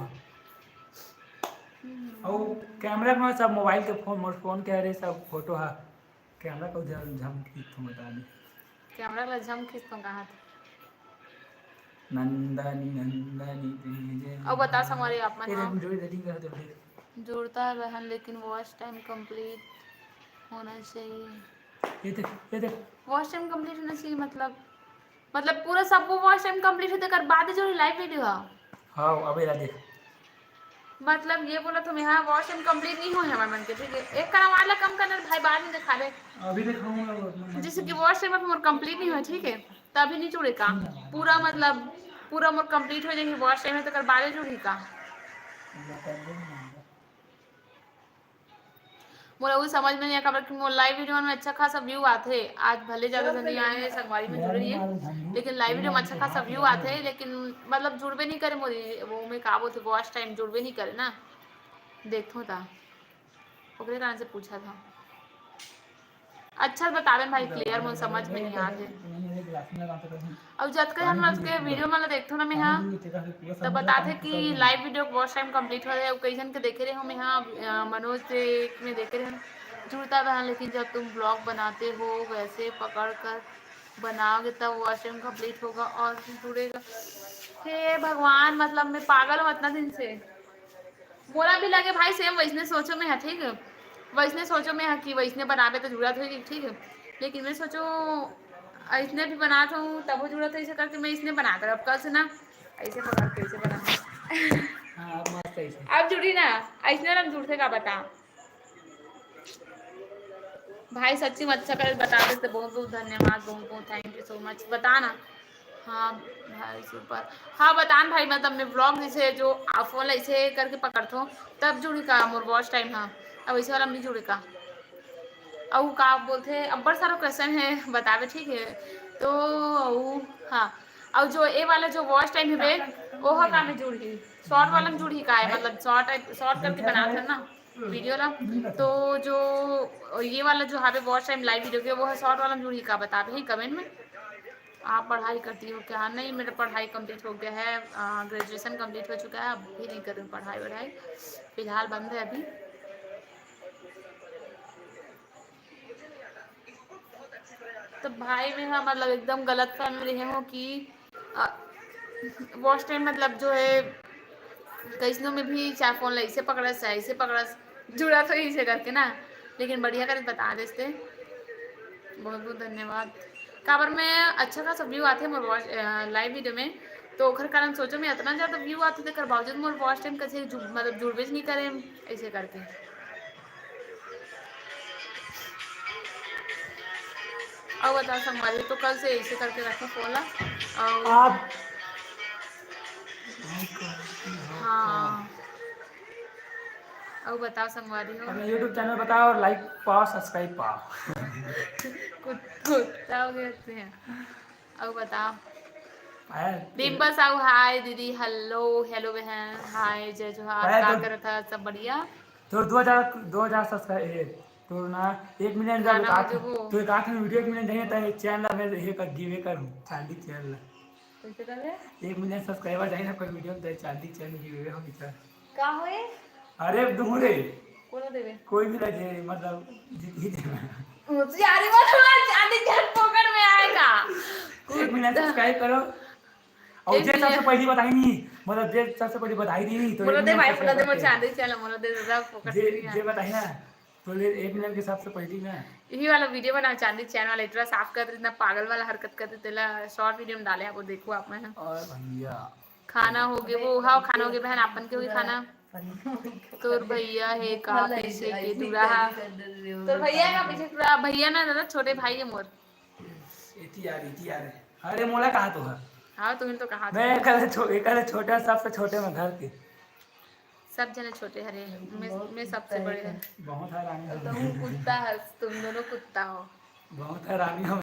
और कैमरा में सब मोबाइल के फोन कह रहे सब फोटो है कैमरा को झमकी तुम बता दी कैमरा ला झम खींच तो कहाँ थे नंदनी नंदनी तेरे अब बता हमारे आप ये हाँ जो रेटिंग कर दो फिर। जुड़ता है बहन लेकिन वॉच टाइम कंप्लीट होना चाहिए ये देख वॉच टाइम कंप्लीट होना चाहिए मतलब पूरा सब वॉच टाइम कंप्लीट होते कर बाद जो लाइव वीडियो है हाँ अबे ला देख मतलब ये बोला तुम यहाँ वॉच टाइम कंप्लीट नहीं हो हमारे मन के ठीक है एक का वाला कम करना भाई बाद में दिखा दे अभी दिखाऊंगा जैसे कि वॉच टाइम मोर कंप्लीट नहीं हुआ ठीक है तभी नहीं जुड़े का पूरा मतलब पूरा मोर कंप्लीट हो जाएगी वॉच टाइम है तो कर बाद जुड़ी का मोला वो समझ में नहीं आया खबर कि मोर लाइव वीडियो में अच्छा खासा व्यू आते आज भले ज़्यादा जल्दी आए संगवारी में जुड़ रही है लेकिन लाइव वीडियो में अच्छा खासा व्यू आते हैं लेकिन मतलब जुड़बे नहीं करे मोरी वो में का बोलते वॉच टाइम जुड़बे नहीं करे ना देखो था ओकरे कारण से पूछा था अच्छा बता दें भाई क्लियर मुझे समझ में नहीं आ रहे अब जब तक हम उसके वीडियो मतलब देखते ना मैं यहाँ तो बताते कि live video watch time complete हो रहा है कई जन के देखे रहे हम यहाँ मनोज से में देखे रहे हम जुड़ता था लेकिन जब तुम ब्लॉग बनाते हो वैसे पकड़ कर बनाओगे तब वॉच टाइम कंप्लीट होगा और जुड़ेगा हे भगवान मतलब मैं पागल हूँ इतना दिन से बोला भी लगे भाई सेम वैसने सोचो में है ठीक है वैसने सोचो में है कि वैसने बनावे तो जरूरत होगी ठीक है लेकिन मैं सोचो इसने भी बनाता हूँ तब वो जरूरत है ऐसे करके मैं इसने बनाता अब कल से ना ऐसे पकड़ के ऐसे बना अब जुड़ी ना ऐसने ना जुड़ते का बता भाई सच्ची में अच्छा कर बता देते बहुत बहुत धन्यवाद बहुत बहुत थैंक यू सो मच बताना हाँ भाई सुपर हाँ बतान भाई मतलब मैं ब्लॉग जैसे जो फोन ऐसे करके पकड़ता हूँ तब जुड़ी का मोर वॉच टाइम हाँ अब ऐसे वाला नहीं जुड़े का अब का बोलते अब बड़ा सारा क्वेश्चन है बतावे ठीक है तो हाँ अब जो ए वाला जो वॉच टाइम है वो का में जुड़ी शॉर्ट वाला में जुड़ी का है मतलब शॉर्ट करके बनाते हैं ना वीडियो ला तो जो ये वाला जो यहाँ पे वॉच टाइम लाइव वीडियो के वो है शॉर्ट वाला में जुड़ी का बतावे ही कमेंट में आप पढ़ाई करती हो क्या नहीं मेरा पढ़ाई कंप्लीट हो गया है ग्रेजुएशन कंप्लीट हो चुका है अब भी नहीं कर रही हूँ पढ़ाई वढ़ाई फिलहाल बंद है अभी तो भाई मैं हाँ मतलब एकदम गलत फहमी रही हूँ कि वॉच टाइम मतलब जो है कैसनों में भी चाहे फोन ऐसे पकड़ा चाहे ऐसे पकड़ा जुड़ा तो इसे करके ना लेकिन बढ़िया कर बता देते बहुत बहुत धन्यवाद काबर में अच्छा खासा व्यू आते हैं मोर वॉच लाइव वीडियो में तो ओखर कारण सोचो मैं इतना ज़्यादा व्यू आते थे कर बावजूद मोर वॉच टाइम कैसे मतलब जुड़बे नहीं करे ऐसे करके अब बता संभालिए तो कल से ऐसे करके रखो फोला और आप हाँ अब बताओ संगवारी हो अपना YouTube चैनल बताओ और लाइक पाओ सब्सक्राइब पाओ कुत्ता हो गए हैं अब बताओ आया डिम्पल साहू हाय दीदी हेलो हेलो बहन हाय जय जोहार आया क्या तो कर था सब बढ़िया तो 2000 सब्सक्राइब तो ना 1 मिलियन जब खाना हो जो वो तो एक आठ में वीडियो 1 मिलियन चाहिए तो चैनल में ये कर गिवे करूं चांदी चैनल कैसे कर रहे 1 मिलियन सब्सक्राइबर चाहिए ना कोई वीडियो तो चांदी चैनल गिवे हो सर का होए अरे दूरे कोनो देवे कोई भी लगे मतलब जीत ही देना मुझे यार ये वाला चांदी के पॉकेट में आएगा 1 मिलियन सब्सक्राइब करो और एक जे सबसे मिलियन पहली बताई नहीं मतलब जे सबसे पहली बताई नहीं तो 1 बोलो दे मिलियन भाई बोलो दे सब्सक्राइबर मुझे के चांदी चला बोलो दे जरा पॉकेट जे में नहीं जे आएगा बताई ना तो ले 1 मिलियन के सबसे पहली ना यही वाला वीडियो बना चांदी चैनल वाला इतना साफ कर इतना पागल वाला हरकत करते तेला शॉर्ट वीडियो में डाले आपको देखो आप में और भैया खाना हो गया वो हाँ खाना हो गया बहन आपन के होगी खाना तोर भैया है का पीछे के दूरा तोर भैया का पीछे दूरा भैया ना दादा छोटे भाई है मोर इति यार अरे मोला कहा तो है हाँ तुमने तो कहा था मैं कल छोटा सबसे छोटे में घर के सब जने छोटे हरे, मैं सबसे बड़े है। बहुत हैरानी हो तो हूँ कुत्ता है, तुम दोनों कुत्ता हो। बहुत हैरानी हो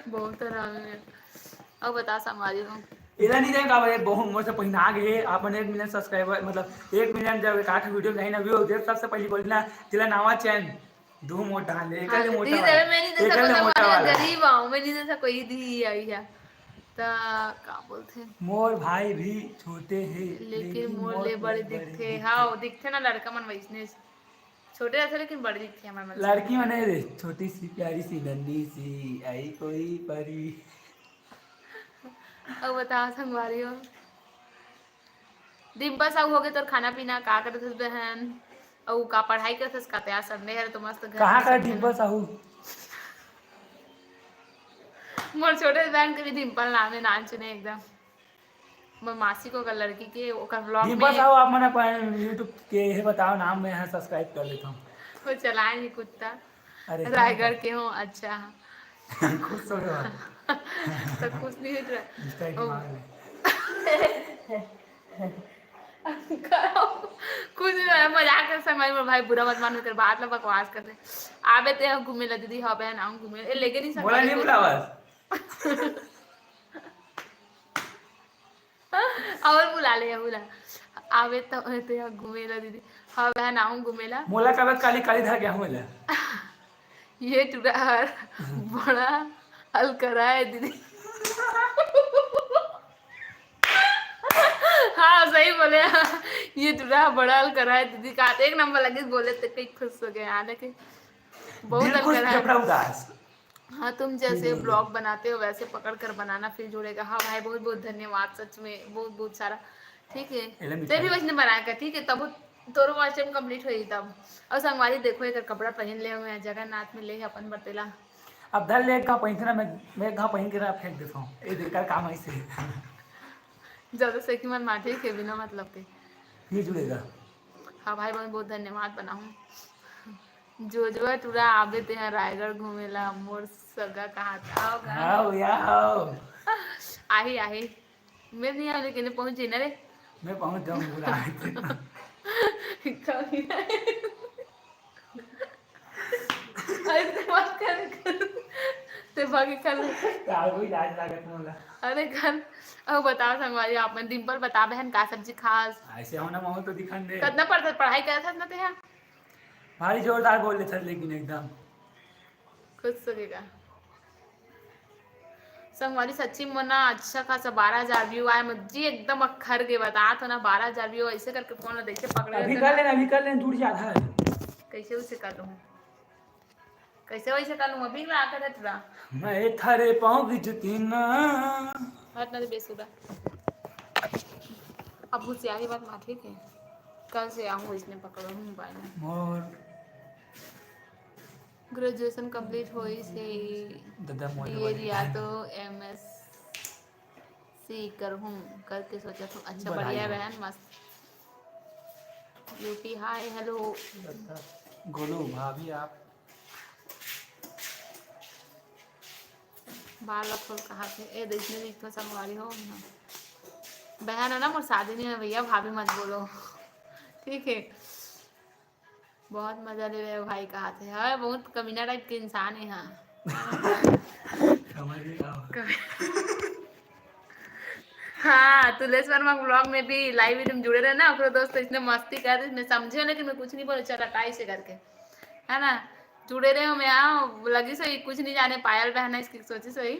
बहुत आराम है। अब बता संभाली हो। इधर नहीं देगा भाई बहुत उम्र से पहिना गए अपन 1 मिलियन सब्सक्राइबर मतलब 1 मिलियन जब 8 वीडियो नहीं ना व्यू होते सबसे पहले बोलना तिला नावा चैन दो मोटा ले हाँ ले मोटा दी वाला दे, मैं नहीं दे एक सको ले मोटा संभाली, मैं वाला गरीब हूँ, मैं नहीं दे सको, ये दी आई है। तो क्या बोलते हैं, मोर भाई भी छोटे हैं लेकिन लेकिन मोर मोर ले बड़े बड़े दिखते, दिखते हाँ दिखते ना लड़का मन वैसने छोटे रहते लेकिन बड़े दिखते हमारे मन से। लड़की मने रे छोटी सी प्यारी सी नन्ही सी आई कोई परी। अब बताओ संगवारी हो। डिम्पल सब हो गए तो खाना पीना का करत हस बहन, और का पढ़ाई करत हस का तैयार संडे है तो मस्त घर कहाँ में का सब डिम्पल जन। साहू मोर छोटे बहन के भी डिम्पल नाम है, नाम चुने एकदम। मोर मासी को का लड़की के ओकर ब्लॉग डिम्पल में साहू आप मैंने यूट्यूब के ये बताओ नाम में है सब्सक्राइब कर लेता हूँ। वो चलाए नहीं कुत्ता। अरे हाँ रायगढ़ के हो, अच्छा। खुश हो गया तो कुछ नहीं हो इसका एक रहा दिमाग है कुछ नहीं है, मजाक कर समय में भाई बुरा मत मानो, कर बात ला बकवास कर रहे। आबे ते घूमे ला दीदी, हाँ बहन आऊं घूमे, ए लेके नहीं बोला सकवारी नहीं को। बोला बस और बुला ले बुला, आबे तो ते घूमे ला दीदी, हाँ बहन आऊं घूमे ला। मोला कब काली काली धर गया हूँ मैं ये टुडा बड़ा हल करा है दीदी। हाँ सही बोले, ये टुडा बड़ा हल करा है दीदी का, एक नंबर लगे बोले तो कई खुश हो गए आने के, बहुत दिल हल खुश करा फेफड़ा है। उदास हाँ तुम जैसे ब्लॉग बनाते हो वैसे पकड़ कर बनाना फिर जुड़ेगा। हाँ भाई बहुत बहुत धन्यवाद, सच में बहुत बहुत सारा। ठीक है एला ते भी मिठाई वैसे बनाया कर, ठीक है तब तोरो वॉच टाइम कंप्लीट होई तब। और संगवारी देखो एक कपड़ा पहन ले हुए हैं जगन्नाथ में ले अपन बतेला। अब धर ले एक घाव पहन ना मैं एक घाव पहन के ना फेंक देता हूँ ये दिक्कत काम ऐसे ज्यादा से कि मन माटे के बिना मतलब के। फिर जुड़ेगा। हाँ भाई बहुत बहुत धन्यवाद बनाऊँ। जो जो है तुरा आबे ते हैं रायगढ़ घूमेला, मोर सगा कहाँ था हाँ भैया हाँ आही आही, मैं नहीं आ लेकिन पहुंची ना रे। मैं पहुंच जाऊंगी बुला कभी नहीं। ऐसे मत कर ते भागी कर। कोई लाज लागत मोला अरे कर। अब बताओ संगवारी आप में डिम्पल बता बहन का सब्जी खास ऐसे होना महू तो दिखन दे कितना पढ़ता पढ़ाई करता था ना ते यहाँ भारी जोरदार बोल रहे थे लेकिन एकदम खुद सकेगा। संगवारी सच्ची मना अच्छा खासा 12,000 व्यू आए मुझे एकदम अखर के बता तो ना 12,000 व्यू ऐसे करके फोन देखे पकड़े अभी कर लेना जुड़ जाता है कैसे उसे कर लूँ, कैसे वैसे कर लूँ अभी ला कर थोड़ा मैं थारे पाँव की जुतीना हट ना बेसुरा। अब मुझसे आगे बात मार ठीक है, कल से आऊँ इसने पकड़ो मोबाइल में। मोर ग्रेजुएशन कंप्लीट हुई से दादा मोटे ये वाले रिया तो MS सी कर हूँ करके सोचा तो अच्छा बधाई बढ़िया हो। बहन मस्त। यूपी हाय हेलो गोलू भाभी आप बाल खोल कहा थे ए देखने में तो संगवारी हो ना बहन है ना मोर शादी नहीं है भैया भाभी मत बोलो ठीक है। बहुत मजा ले रहे हो भाई कहा थे, हाँ बहुत कमीना टाइप के इंसान है हाँ। समझ गया हाँ तुलेश वर्मा ब्लॉग में भी लाइव वीडियो में जुड़े रहे ना अपने दोस्त इसने मस्ती कर रही मैं समझे लेकिन मैं कुछ नहीं बोले चल हटाई से करके है ना जुड़े रहे हो मैं आओ लगी सही कुछ नहीं जाने पायल बहना इसकी सोची सही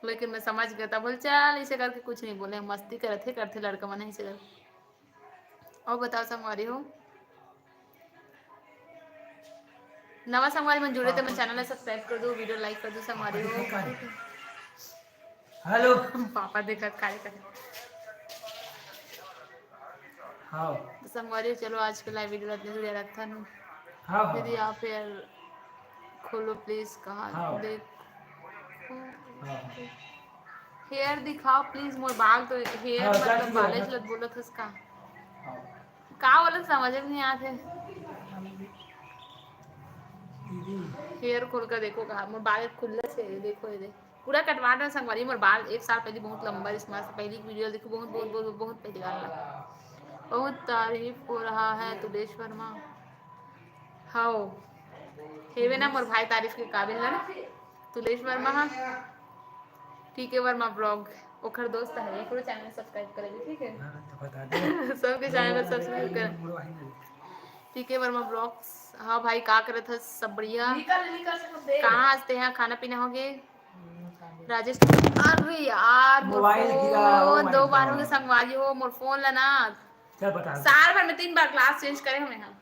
लेकिन मैं समझ गया था बोल चल इसे करके कुछ नहीं बोले मस्ती करते लड़का मन इसे कर। और बताओ संगवारी हो नवा संगवारी में जुड़े तो मैं चैनल सब्सक्राइब कर दूँ वीडियो लाइक कर दूँ संगवारी हो। हेलो पापा देखा कार्य कर हाँ संगवारी चलो आज के लाइव वीडियो जुड़े रखा हूँ हाँ दीदी आप फिर खोलो प्लीज कहाँ हाँ देखो हाँ हेयर दिखाओ प्लीज मोर बाल तो हेयर हाँ, क्या मतलब चीज़ बाले है? चलत बोला था इसका हाँ का बोला समझ में नहीं आते। दीदी हेयर खोल कर देखो कहा मोर बाल खुले से देखो ये देख पूरा कटवा रहे संगवारी मोर बाल 1 साल पहले बहुत लंबा इसमें पहली वीडियो देखो बहुत बहुत बहुत बहुत पहली वाला बहुत तारीफ हो रहा है तुलेश वर्मा। हाँ हेवे ना मोर भाई तारीफ के काबिल ना तुलेश वर्मा। हाँ ठीक है वर्मा ब्लॉग ओखर दोस्त है एकरो चैनल सब्सक्राइब करेगी ठीक है। तो बता दे सबके चैनल सब्सक्राइब कर ठीक है वर्मा ब्लॉग्स। हाँ भाई का करे था सब बढ़िया कहाँ हंसते हैं खाना पीना हो गए राजेश। अरे यार मोर मोबाइल गिरा ओ फोन माय दो बार हो गए गॉड संगवारी हो मोर फोन लेना क्या बता साल भर में 3 बार क्लास चेंज करे हमें यहाँ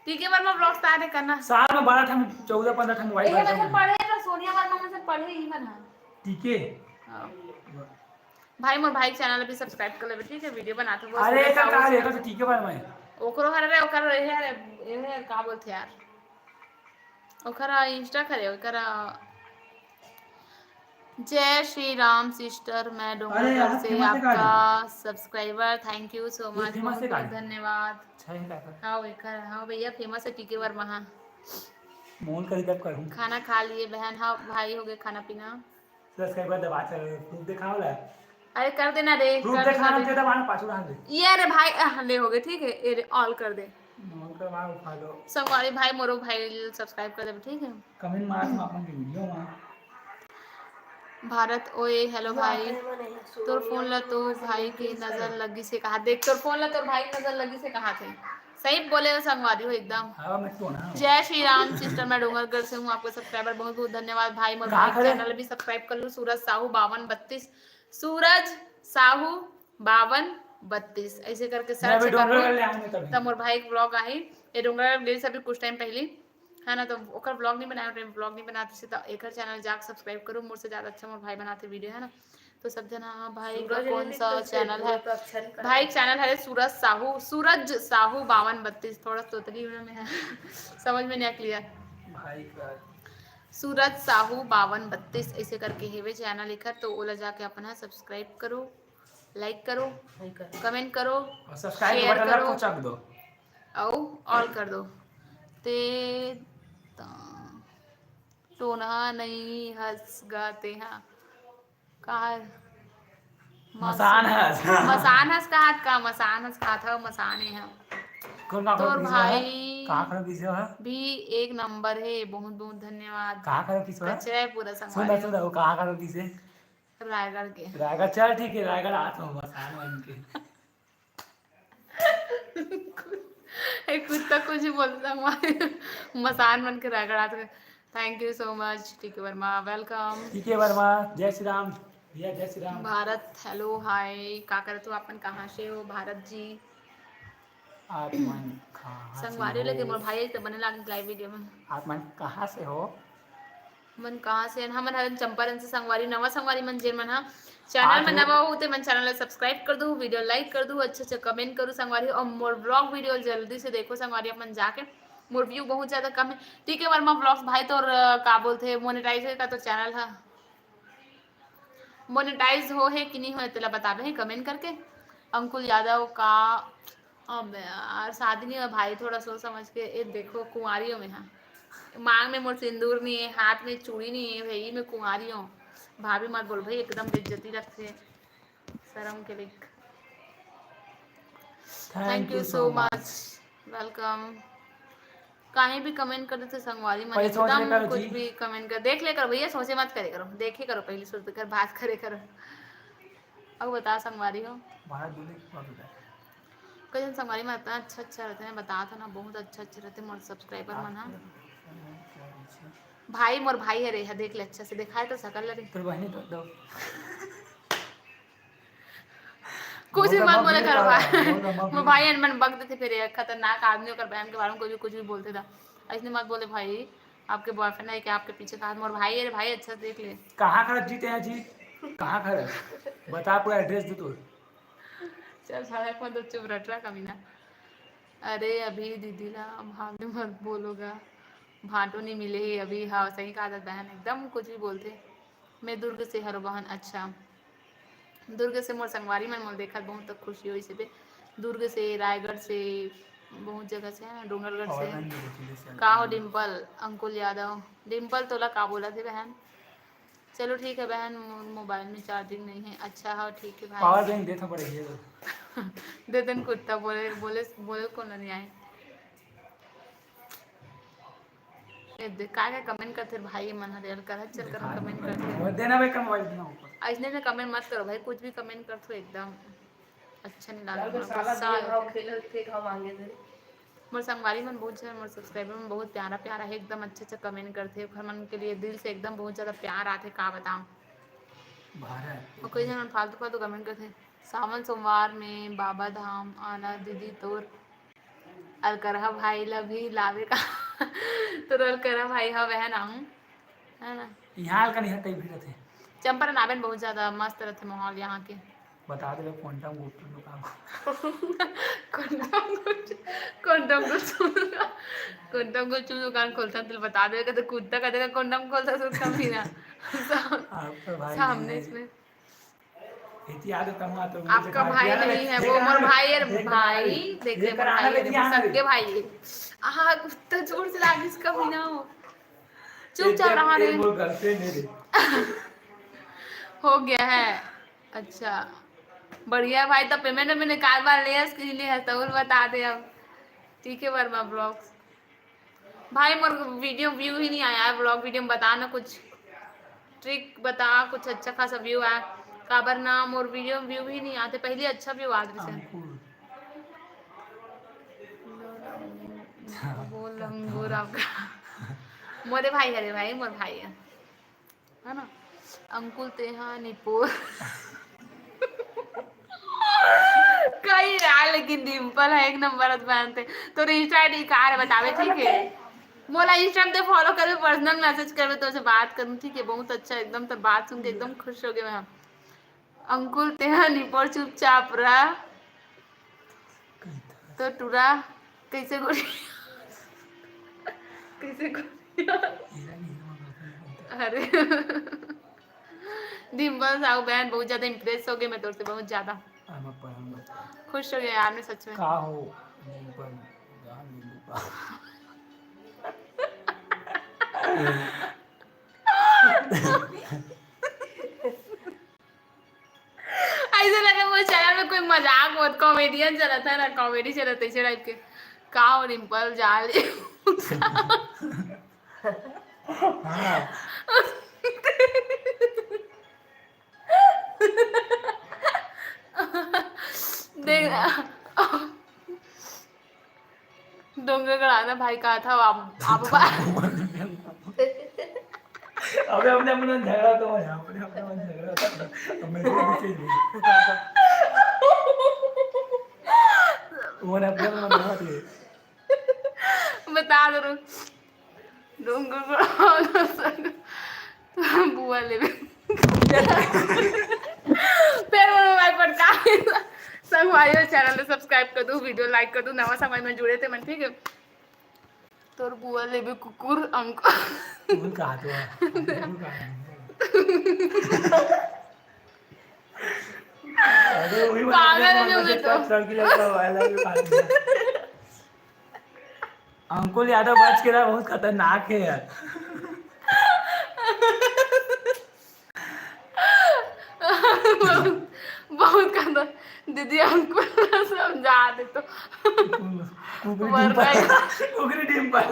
ठीक है वर्मा ब्लॉग स्टार्ट है करना साल में 12 ठन 14-15 ठन मोबाइल ए मतलब पढ़े तो सोनिया वर्मा में से पढ़े ही बना ठीक है भाई मोर भाई के चैनल पे सब्सक्राइब कर लेबे ठीक है वीडियो बनाते बस अरे का का रे तो ठीक है बार में ओकरो हरे ओकर ये का बोलते यार ओकरा इंस्टा करे ओकरा जय श्री राम सिस्टर मैं अरे डोंगरगढ़ यार, से फेमस है आपका गाड़ी। Subscriber thank you so much famous है बहुत बहुत गाड़ी। धन्यवाद। अच्छा है का हाँ वेकर हाँ भैया फेमस है टीके वर्मा। हाँ मोन कर कब करूं खाना खा लिए बहन। हाँ भाई हो गए खाना पीना सब्सक्राइबर दबा चल प्रूफ दिखाओ ला अरे कर देना रे प्रूफ कर दिखा देना ना रे दे दबा पाछू डाल दे ये अरे भाई ले हो गए ठीक है ये ऑल कर दे मोन कर मार उठा लो संगवारी भाई मोरो भाई सब्सक्राइब कर दे ठीक है। कमेंट मार तुम अपन के वीडियो में भारत ओए हेलो भाई तोर फोन ला तो भाई की नजर लगी से कहा देख तोर फोन ला तोर भाई की नजर लगी से कहा थे सही बोले हो संगवारी हो एकदम। हां मैं तो ना जय श्री राम सिस्टर मैं डोंगरगढ़ से हूँ आपका सब्सक्राइबर बहुत बहुत धन्यवाद भाई मोर भाई चैनल भी सब्सक्राइब कर लो सूरज साहू 5232 सूरज साहू 5232 ऐसे करके सर्च कर तब मोर भाई ब्लॉग आई ये डोंगरगढ़ गई सभी कुछ टाइम पहले है ना तो ओकर ब्लॉग नहीं बनाया ब्लॉग नहीं बनाते से तो एक चैनल जाके सब्सक्राइब करो मुझ से ज़्यादा अच्छा मोर भाई बनाते वीडियो है ना तो सब जना हाँ भाई का कौन सा चैनल है भाई चैनल है सूरज साहू 5232 थोड़ा तोतली में है समझ में नहीं क्लियर भाई का सूरज साहू 5232 ऐसे करके हेवे चैनल लिखा तो ओला जाके अपना सब्सक्राइब करो लाइक करो कमेंट करो और सब्सक्राइब शेयर बटन करो को चक दो और ऑल कर दो ते टोना नहीं हंस गाते हैं कहा मसान है मसान हंस का मसान हंस का था मसाने हैं कौन का तोर भाई कहां कर पीछे है भी एक नंबर है बहुत बहुत धन्यवाद कहां कर पीछे है कचरा है पूरा सुन संगवारी सुन वो कहां कर पीछे रायगढ़ के रायगढ़ चल ठीक है रायगढ़ आता हूं मसान वाली के एक कुत्ता कुछ ही बोलता हमारे मसान बन के रायगढ़ आते थैंक यू सो मच टीके वर्मा वेलकम ठीक है वर्मा जय श्री राम भैया जय श्री राम भारत हेलो हाय का करे तो अपन कहाँ से हो भारत जी आप मन कहां से संगवारी हो लेके मोर भाई तो बने लाग लाइव वीडियो में आप मन कहां से हो मन कहाँ से हमन हरन चंपारण से संगवारी नवा संगवारी मन जेन मन हा चैनल में नवा होते मन चैनल सब्सक्राइब कर दो वीडियो लाइक कर दो अच्छे अच्छे कमेंट करो संगवारी और मोर ब्लॉग वीडियो जल्दी से देखो संगवारी अपन जाके मोर व्यू बहुत ज्यादा कम है ठीक है वर्मा ब्लॉग्स भाई तो का बोलते मोनेटाइज का तो चैनल है मोनेटाइज हो है कि नहीं हो तेला बताबे है कमेंट करके अंकुल यादव का अब यार शादी नहीं है भाई थोड़ा सोच समझ के ये देखो कुंवारियों में है मांग में मोर सिंदूर नहीं है हाथ में चूड़ी नहीं है भाई मैं कुंवारी हूँ भाभी मत बोल भाई एकदम बेइज्जती रखते शर्म के लिए thank you so much welcome कहीं भी कमेंट कर देते संगवारी मन एकदम कुछ भी कमेंट कर देख ले करो भैया सोचे मत करे करो देखे करो पहले सोच कर बात करे करो अब बता संगवारी हो कई संगवारी में इतना अच्छा अच्छा रहते हैं बता था ना बहुत अच्छा अच्छा रहते मोर सब्सक्राइबर मन हा भाई मोर भाई है रे देख ले अच्छा से दिखाए तो सकल रे तो बहनी तो दो कुछ भी मत बोले करो भाई मोर भाई मन बक देते फिर खतरनाक आदमी होकर बहन के बारे में कुछ भी बोलते था ऐसे मत बोले भाई आपके बॉयफ्रेंड है कि आपके पीछे का मोर भाई है भाई अच्छा देख ले कहाँ खड़ा जीते हैं जी कहाँ खड़ा बता पूरा एड्रेस दे तो चल साढ़े को तो चुप रट रहा कमीना अरे अभी दीदी ला भाभी मत बोलोगा भाटो नहीं मिले ही अभी हाँ सही कहा था बहन एकदम कुछ भी बोलते मैं दुर्ग से हरो बहन अच्छा दुर्ग से मोर संगवारी में मोर देखा बहुत तो खुशी हुई से दुर्ग से रायगढ़ से बहुत जगह से है डूंगरगढ़ से का हो डिम्पल अंकुल यादव डिम्पल तोला का बोला थे बहन चलो ठीक है बहन, मोबाइल में चार्जिंग नहीं है। अच्छा हाँ ठीक है भाई। पावर बैंक देना पड़ेगा। दे दिन कुत्ता बोले बोले बोले कौन नहीं आए। का कमेंट करते भाई, मन हरियल कर चल कर कमेंट करते देना भाई, कम मोबाइल देना ऊपर ऐसने में कमेंट मत करो भाई, कुछ भी कमेंट कर दो एकदम अच्छा नहीं यार लगता। को साला दिए घाव खेल थे घाव मांगे थे। मोर संगवारी मन बहुत ज़्यादा, मोर सब्सक्राइबर में बहुत प्यारा प्यारा है, एकदम अच्छे अच्छे कमेंट करते हैं, घर मन के लिए दिल से एकदम बहुत ज़्यादा प्यार आते, का बताऊँ। और कई जन फालतू फालतू कमेंट करते हैं। सावन सोमवार में बाबा धाम आना दीदी तोर अलकरहा भाई लभी लावे का तो अलकरहा भाई हाँ बहन आऊँ है ना। यहाँ का नहीं कहीं भी रहते। चंपारण आवेन बहुत ज़्यादा मस्त रहते माहौल यहाँ के। बता दे क्वांटम गुप्त दुकान क्वांटम को दुकान खोलता तो बता देगा, तो कुत्ता का देगा क्वांटम खोलता तो कभी ना आपका भाई सामने इसमें तो आपका भाई नहीं है वो, मोर भाई है भाई, देख ले मोर भाई है, सबके भाई है। आहा कुत्ता जोर से लाग इसका भी ना हो, चुपचाप रहा रे। हो गया है अच्छा बढ़िया भाई, तो पेमेंट में निकाल बार ले इसके लिए है तो बता दे अब। ठीक है वर्मा ब्लॉग्स भाई, मोर वीडियो व्यू ही नहीं आया है, ब्लॉग वीडियो में बता ना कुछ ट्रिक बता, कुछ अच्छा खासा व्यू आया काबर नाम और वीडियो व्यू ही नहीं आते, पहले अच्छा व्यू आते से वो लंगूर आपका मोरे भाई है रे भाई, मोर भाई है ना। अंकुल तेहा निपोर कई रहा, लेकिन डिम्पल है एक नंबर पहनते तो इंस्टा आईडी कहाँ है बतावे ठीक है। मोला इंस्टा पे फॉलो करे, पर्सनल मैसेज करवे तो से बात करूँ ठीक है। बहुत अच्छा एकदम, तो बात सुन के एकदम खुश हो गए मैं। अंकुल तेहा निपोर चुपचाप रहा तो टूरा कैसे कैसे अरे डिम्पल साहू बहन बहुत ज्यादा इम्प्रेस हो गई मैं तुझसे, बहुत ज्यादा खुश हो गया यार मैं सच में। का हो ऐसे लगा वो चैनल में कोई मजाक हो, कॉमेडियन चला था ना, कॉमेडी चला था इसे टाइप के। का हो डिम्पल जाल देख डोंगर गड़ाना भाई कहा था आप अबे अपने अपने झगड़ा तो है, अपने अपने झगड़ा था मेरे पीछे वो ना अपने अपने बना दिए बता दो डोंगर बुआ ले फिर मोबाइल पर का संगवारी चैनल को सब्सक्राइब कर दो, वीडियो लाइक कर दो, नवा समाज में जुड़े थे मन ठीक है। तोर बुआ ले भी कुकुर अंकल तू कहा तो अरे वही पागल है जो तो सड़की लगा वाला भी पागल। अंकुल यादव बच के रहा, बहुत खतरनाक है यार। बहुत खतर दीदी अंकुल समझा दे तो कुकरी डिम्पल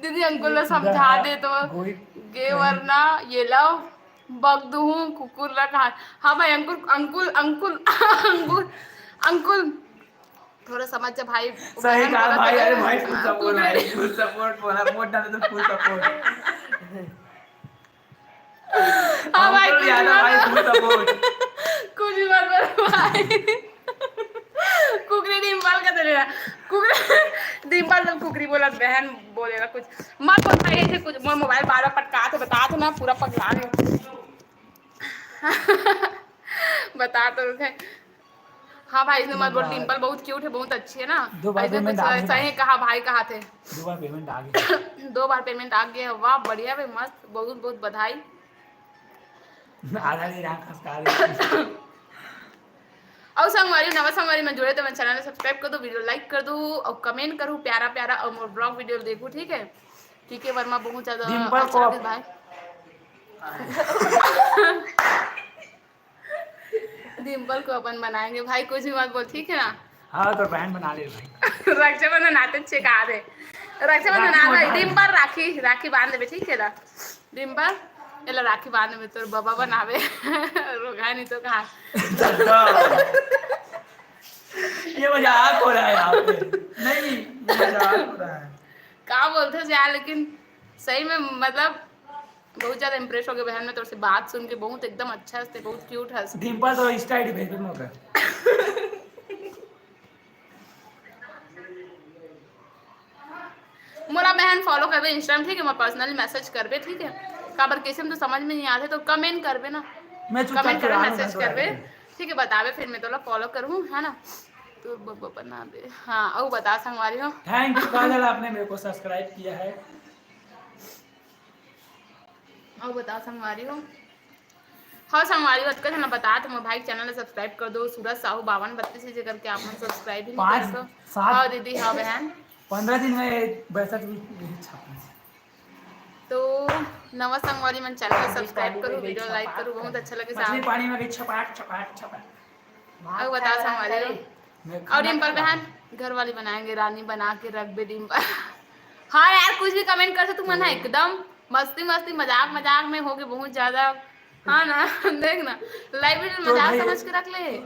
दीदी अंकुल ने समझा दे तो गे वरना ये लो बगदू कुकुर रखा। हाँ भाई अंकुल अंकुल अंकुल अंकुल अंकुल थोड़ा समझ जा भाई, सही कहा भाई। अरे भाई फुल सपोर्ट भाई, फुल सपोर्ट बोला वोट डाले तो फुल सपोर्ट। हाँ भाई अंकुल यादव भाई फुल सपोर्ट। कुछ भी मत बोलो भाई कुकरी डिम्पल का चलेगा, कुकरी डिम्पल जब कुकरी बोला बहन बोलेगा कुछ मत बताइए थे कुछ। मोर मोबाइल बार बार पटका थे बता तो ना पूरा पगला गए बता तो थे। हाँ भाई इसने मत बोल, डिम्पल बहुत क्यूट है, बहुत अच्छी है ना। ऐसे कुछ ऐसा ही कहा भाई कहा थे 2 बार पेमेंट आ गया 2 बार पेमेंट आ गया, वाह बढ़िया भाई मस्त, बहुत बहुत बधाई। आधा नहीं रहा खसका और संगवारी नवा संगवारी में जुड़े तो मैं चैनल सब्सक्राइब कर दो, वीडियो लाइक कर दो और कमेंट करूँ प्यारा प्यारा और मोर ब्लॉग वीडियो देखूँ। ठीक है वर्मा बहुत ज्यादा डिम्पल अच्छा को लगे भाई। डिम्पल को अपन बनाएंगे भाई, कुछ भी मत बोल ठीक है ना। हाँ तो बहन बना ले भाई। रक्षाबंधन आते कहा दे, रक्षाबंधन आ गई, डिम्पल राखी बांध देवे ठीक है ना। डिम्पल एला राखी बांध में तोर बाबा बनावे रोगा नहीं तो कहा। ये मजाक हो रहा है यहाँ पे, नहीं ये मजाक हो रहा है। क्या बोलते थे यार, लेकिन सही में मतलब बहुत ज्यादा इम्प्रेस हो गए बहन में तोर से बात सुन के, बहुत एकदम अच्छा हंसते, बहुत क्यूट हंसते। डिम्पल तो इंस्टा आईडी भेज दो मगर। मोरा बहन फॉलो करबे इंस्टाग्राम ठीक है, मैं पर्सनली मैसेज करबे ठीक है। काबर कैसे तो समझ में नहीं आते तो कमेंट करबे ना, मैं चुपचाप कमेंट करबे चला लूंगा मैसेज तो करबे यार। ठीक है, बतावे फिर मैं तोला फॉलो करूँ है ना। तो बना दे हाँ और बता संगवारी हो। थैंक यू काजल, आपने मेरे को सब्सक्राइब किया है। और बता संगवारी हो। हाँ संगवारी हो अच्छा ना बता तुम भाई चैनल सब्सक्राइब कर दो, सूरज साहू 5232 से करके आप सब्सक्राइब ही नहीं कर दो। हाँ दीदी हाँ बहन 15 दिन में 62 भी छापना। तो नवा संगवारी मन चैनल सब्सक्राइब करूँ, वीडियो लाइक करूँ, बहुत अच्छा लगे मछली साहब। पानी में गई छपाक छपाक छपाक। और बता संगवारी हो। और डिम्पल बहन घर वाली बनाएंगे, रानी बना के रख दे डिम्पल। हाँ यार कुछ भी कमेंट कर तू मन है एकदम मस्ती मस्ती मजाक मजाक में हो गए बहुत ज्यादा। हाँ ना देख ना लाइव में तो मजाक भाई- समझ के रख ले।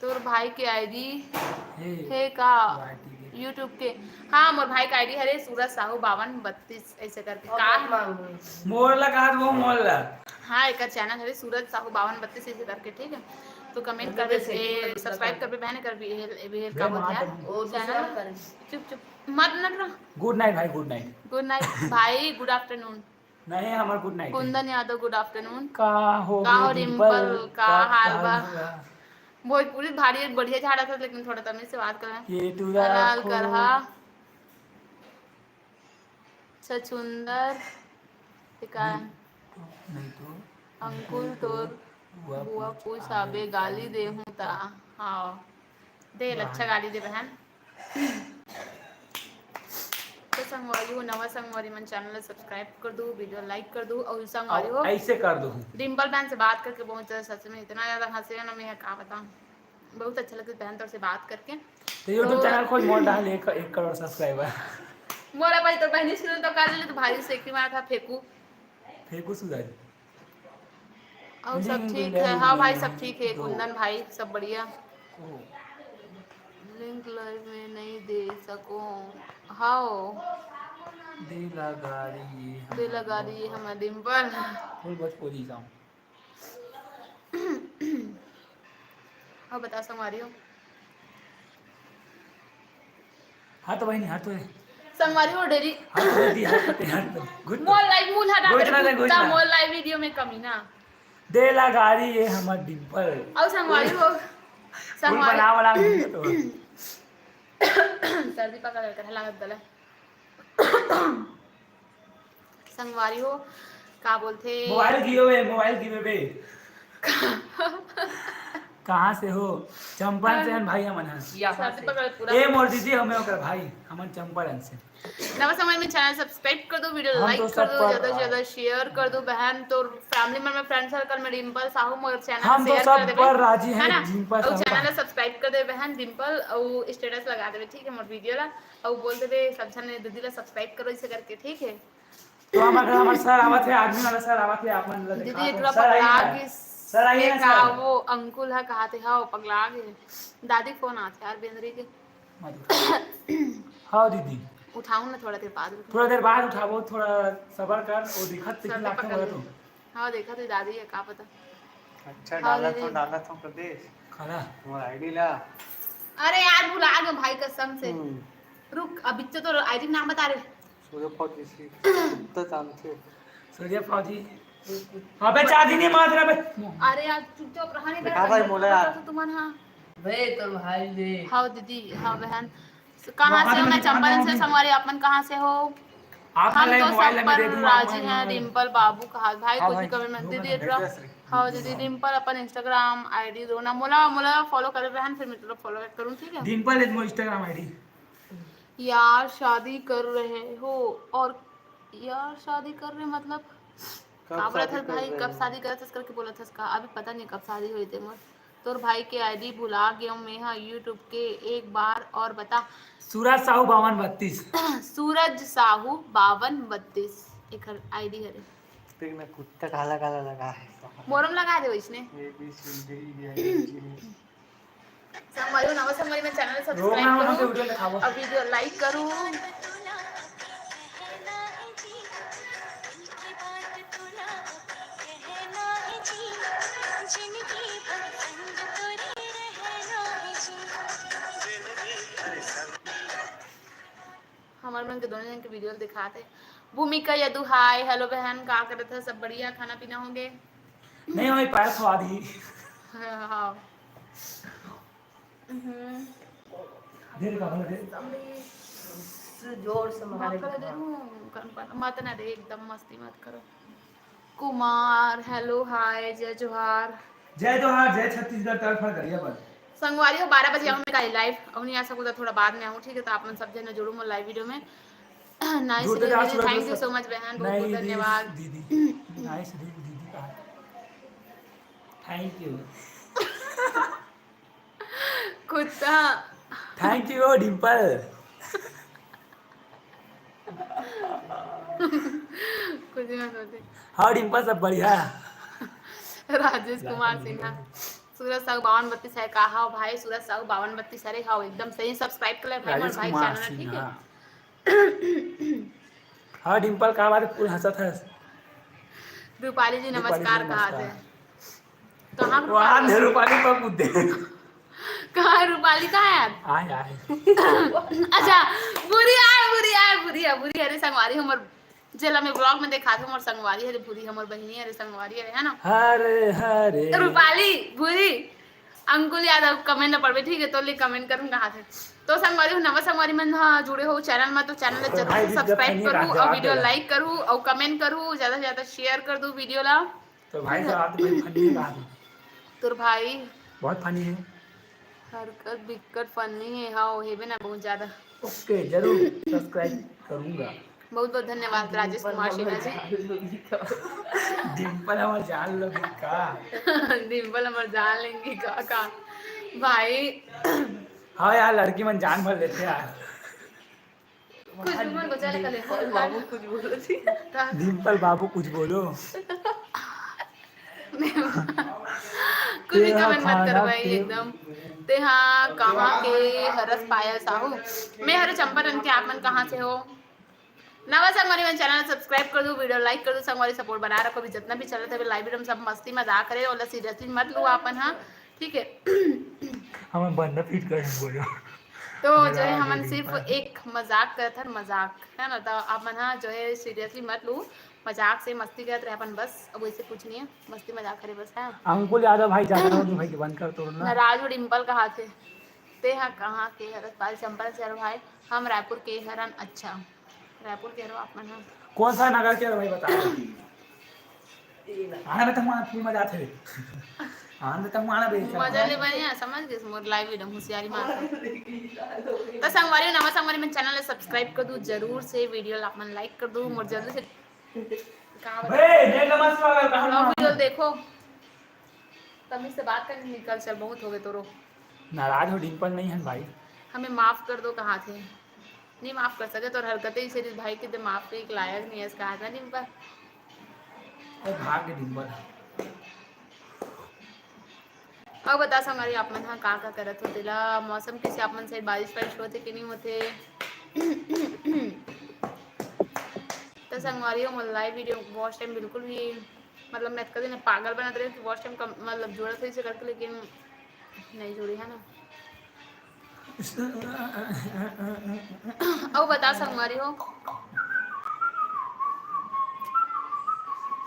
तोर भाई के आईडी हे है का वाटी के। यूट्यूब के। हाँ मोर भाई का आईडी है सूरज साहू 5232 ऐसे करके का है। मोर लगा वो मोर लगा। हाँ एक चैनल है सूरज साहू 5232 ऐसे करके ठीक है। तो कमेंट कर दे, सब्सक्राइब कर बहन कर भी हेल का बोलते यार चैनल। चुप चुप मत नट रहा। गुड नाइट भाई, गुड नाइट। गुड नाइट भाई, गुड आफ्टरनून। नहीं हमार good night. Kundan Yadav good afternoon. का हो डिम्पल का हाल बा। होगा? भोजपुरी भारी बढ़िया झाड़ा था लेकिन थोड़ा तमीज से बात कर। ये तू हलाल रखो। करहा छछुंदर नहीं तो अंकुल तोर बुआ कुछ आबे गाली दे हूँ ता। हाँ दे अच्छा गाली दे बहन। तो संगवारी हो नवा संगवारी मन चैनल सब्सक्राइब कर दो, वीडियो लाइक कर दो और संगवारी हो ऐसे कर दो। डिम्पल बहन से बात करके बहुत ज्यादा सच में इतना ज्यादा हंसे ना मैं क्या बताऊँ, बहुत अच्छा लगता है बहन तौर से बात करके। तो यूट्यूब चैनल खोल मोर डाल 1 करोड़ सब्सक्राइबर। मोरा भाई तो बहनी शुरू तो कर ले तो भाई से की मारा था फेंकू सुधार। और सब ठीक है। हाँ भाई सब ठीक है कुंदन भाई सब बढ़िया। लिंक लाइव में नहीं दे सको। हाँ दे लगा रही है हमारे डिम्पल। फुल भोजपुरी गाँव। और बता संगवारी हो। हाँ तो बहनी हाँ तो संगवारी हो डेरी हाँ तो दी हाँ तो गुड मोर लाइव मूल हटा गुड ना, गुड ना। मोर लाइव वीडियो में कमी ना दे लगारी ये हमार डिम्पल। और संगवारी हो फुल बना तो सर्दी पकड़ कर लागत गला। संगवारी हो का बोलते मोबाइल गिवे कहाँ से हो? चंपारण से भाई हमन है। सर्दी पकड़ पूरा। ए मोर दीदी हमें ओकर भाई हमन चंपारण से। नवा समय में चैनल सब्सक्राइब कर दो, वीडियो हम लाइक तो कर दो, सब ज्यादा से ज्यादा शेयर कर दो बहन। तो फैमिली में फ्रेंड सर्कल में डिम्पल साहू मोर चैनल हम तो शेयर सब कर दे पर राजी हैं, है ना। डिम्पल और साहू। चैनल सब्सक्राइब कर दे बहन डिम्पल और स्टेटस लगा देवे ठीक है मोर वीडियो ला और बोल देवे सब जन दीदी ला सब्सक्राइब करो इसे करके ठीक है। तो हमार सर आवत है, आदमी वाला सर आवत है, आपन ल दीदी देखा एकरा सर आई पगला है। के सर आई है का सर। वो अंकुल है कहा थे हाँ वो पगला गए। दादी फोन आते यार बेंदरी के हाँ दीदी उठाऊं ना थोड़ा देर बाद। थोड़ा देर बाद उठाबो, थोड़ा सबर कर और दिखत सर दिख से लाख पकड़ में ले। तो हाँ देखा तो दादी है का पता। अच्छा हाँ, डाला था प्रदेश खड़ा मोर आईडी ला। अरे यार भुला गए भाई कसम से। रुक अभी तो आईडी नाम बता रहे। सूर्य फौजी सी कुत्ता जानते सूर्य फौजी। अबे चादी नहीं मार रहा बे। अरे यार चुपचाप रहा नहीं दिखा भाई मोला यार। तो तुम हाँ वे तो भाई दे हाँ दीदी हाँ बहन कहाँ से हो? मैं चंपारण से संगवारी अपन कहाँ से हो? आप हम ले तो मोबाइल सब में पर दे दूंगा राजी हैं। डिम्पल बाबू कहा भाई हाँ कुछ भी भाई, कमेंट मत दीदी भेज इतना। दे श्री। हाँ दीदी डिम्पल अपन इंस्टाग्राम आईडी दो ना मोला मोला फॉलो करे बहन फिर मैं तुला फॉलो करूँ ठीक है। डिम्पल है तुम्हारी इंस्टाग्राम आईडी। यार शादी कर रहे हो और यार शादी कर रहे मतलब का बोला था भाई कब शादी करा था करके बोला था इसका अभी पता नहीं कब शादी हुई थी मोर तोर भाई के आईडी भुला गया हूँ मैं हाँ यूट्यूब के एक बार और बता। सूरज साहू 5232। सूरज साहू 5232 एक आईडी है देख ना कुत्ता काला काला लगा है मोरम लगा दे इसने ABCD संगवारी नवा संगवारी में चैनल रोक ना सब्सक्राइब वहाँ से करूँ वीडियो दिखाओ। और वीडियो लाइक करूँ। हमारे मन के दोनों जन के वीडियो दिखाते। भूमिका यदु हाय हेलो बहन का करे थे सब बढ़िया खाना पीना होंगे। नहीं हमारी पैर खवा दी। हाँ देर का बोल दे। जोर से मारे मत ना रे एकदम मस्ती मत करो। कुमार हेलो हाय जय जोहार। जय जोहार जय छत्तीसगढ़ तरफ करिए बस। संगवारी हो 12 बजे आऊँ मैं लाइव अब नहीं आ सकूँ तो थोड़ा बाद में आऊँ ठीक है। तो आप लोग सब जन जुड़ू मैं लाइव वीडियो में। Nice thank you so much बहन बहुत बहुत धन्यवाद दीदी। नाइस दीदी का थैंक यू। कुत्ता थैंक यू डिम्पल। कुछ मत होते। हाँ डिम्पल सब बढ़िया। राजेश कुमार सिन्हा सूरज साहू 5232 है कहा हो भाई सूरज साहू 5232 अरे हाँ एकदम सही सब्सक्राइब कर ले भाई मोर भाई चैनल है ठीक है। हाँ डिम्पल का बात पूरा हंसत है। रूपाली जी नमस्कार कहा थे कहाँ वहाँ ने रूपाली पर मुद्दे कहाँ है रूपाली कहाँ है आए आए। अच्छा बुरी अरे संगवारी हमर जेला में ब्लॉग में देखा था हमर संगवारी है बुरी हमर बहिनी है संगवारी है ना। हरे हरे रूपाली बुरी अंकुल यादव कमेंट न पड़वे ठीक है तो ले कमेंट करूँ कहाँ थे तो संगवारी नवा संगवारी में हाँ जुड़े हो चैनल में तो चैनल जरूर सब्सक्राइब करूँ और वीडियो लाइक करूँ और कमेंट करूँ ज्यादा से ज्यादा शेयर कर दूँ वीडियो ला। तो भाई साहब आप तो फनी है तोर भाई बहुत फनी है हरकत बिकट फनी है हाँ हेबे ना बहुत ज्यादा। ओके जरूर सब्सक्राइब करूंगा। बहुत बहुत धन्यवाद राजेश कुमार सिन्हा जी। डिम्पल हमार जान लोगे का। डिम्पल हमार जान लेंगे का भाई। हाँ यार लड़की मन जान भर लेते यार। कुछ भी मन बचा ले बाबू कुछ बोलो थी डिम्पल बाबू कुछ बोलो। कुछ भी कमेंट मत करो भाई एकदम। ते हाँ कहाँ के हरस पायल साहू मैं हर चंपारण के आप मन कहाँ से हो। नवा संगवारी में चैनल सब्सक्राइब कर दो वीडियो लाइक कर दो संगवारी सपोर्ट बना रखो भी जितना भी चल रहा है लाइव वीडियो सब मस्ती मजाक करे और सीरियसली मत लो अपन हाँ ठीक है। हमें बंदा फिट कर बोलो तो जो है हमन सिर्फ एक मजाक करत हन मजाक है ना तो अपन हाँ जो है सीरियसली मत लो मजाक से मस्ती करते रहे अपन बस अब वैसे कुछ नहीं है मस्ती मजाक करे बस है। अंकुल यादव भाई जाना हो भाई बंद कर तो ना। नाराज और डिम्पल कहा थे ते हाँ कहाँ के हरस पाल चंपल से भाई हम रायपुर के हरन अच्छा रायपुर के हरो आप मन हाँ कौन सा नगर के भाई बता। आना में तक माना फुल मजा थे। आना में तक माना बेच मजा ले बढ़िया समझ गए मोर लाइव वीडियो होशियारी मार तो संगवारी नवा संगवारी में चैनल सब्सक्राइब कर दूं जरूर से वीडियो अपन लाइक कर दूं मोर जल्दी से कहां बे देख नमस्कार कहां वीडियो देखो तमीज से बात करने निकल चल बहुत हो गए तोरो। नाराज हो डिम्पल नहीं है भाई। हमें माफ कर दो कहाँ थे नहीं माफ कर सके तो हरकतें इसे भाई के माफ के एक लायक नहीं है कहा था डिम्पल। भाग के डिम्पल अब बता संगवारी आप मन हाँ का करत हो तेला मौसम कैसे आप मन से बारिश वारिश होते कि नहीं होते। तो संगवारी हो लाइव वीडियो वॉच टाइम बिल्कुल भी मतलब मैं कभी पागल बनाते रहे कि वॉच टाइम का मतलब जोड़ा था इसे करके लेकिन नहीं जुड़ी है ना। अब बता संगवारी हो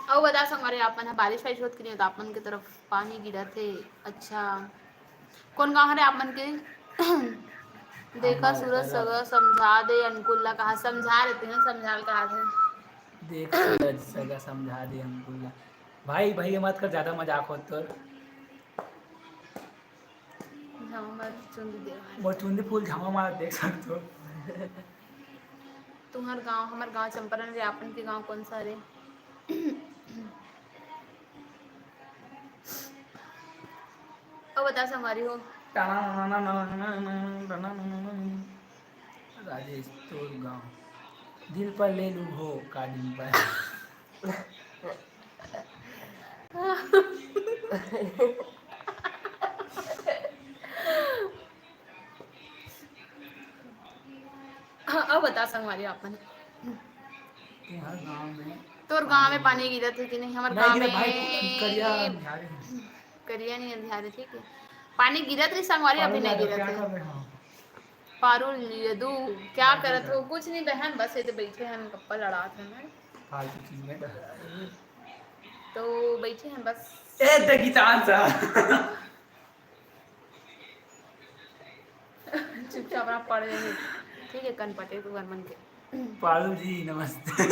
अब बता संगवारी आप मन बारिश वारिश होत कि नहीं होता आप मन की तरफ पानी गिरा थे अच्छा कौन गाँव है आप मन के। देखा सूरज सगा समझा दे अंकुल ला कहा समझा रहते हैं समझाल कहा थे। देख सूरज सगा समझा दे अंकुल ला भाई भाई मत कर, ज्यादा मजाक हो तो। झमर चुंदी दे वो चुंदी फूल झामा मार देख सकते हो। तुम्हार गांव हमार गांव चंपारण रे, आपन के गांव कौन सा रे? अब बता संगवारी हो। राजेश तोर गाँव दिल पर ले लू हो का डिम्पल। अब बता संगवारी आपन, तुम्हारे गाँव में तोर गांव में पानी गिरत है कि नहीं? हमार नहीं गांव गिरा में भाई, करिया झाड़े हैं। करिया नहीं अंधियारे, ठीक है। पानी गिरत रही संगवारी, अभी पारुल नहीं यादव गिरत क्या है। कर रहे हो? पारुल यदू क्या करत हो? कुछ नहीं बहन, बस ये तो बैठे हैं गप्पा लड़ात हैं। फालतू चीज में तो बैठे हैं बस। ए देखी चांस चुपचाप अपना पढ़ रहे, ठीक है। कन पटे तू घर मन के। पारुल जी नमस्ते।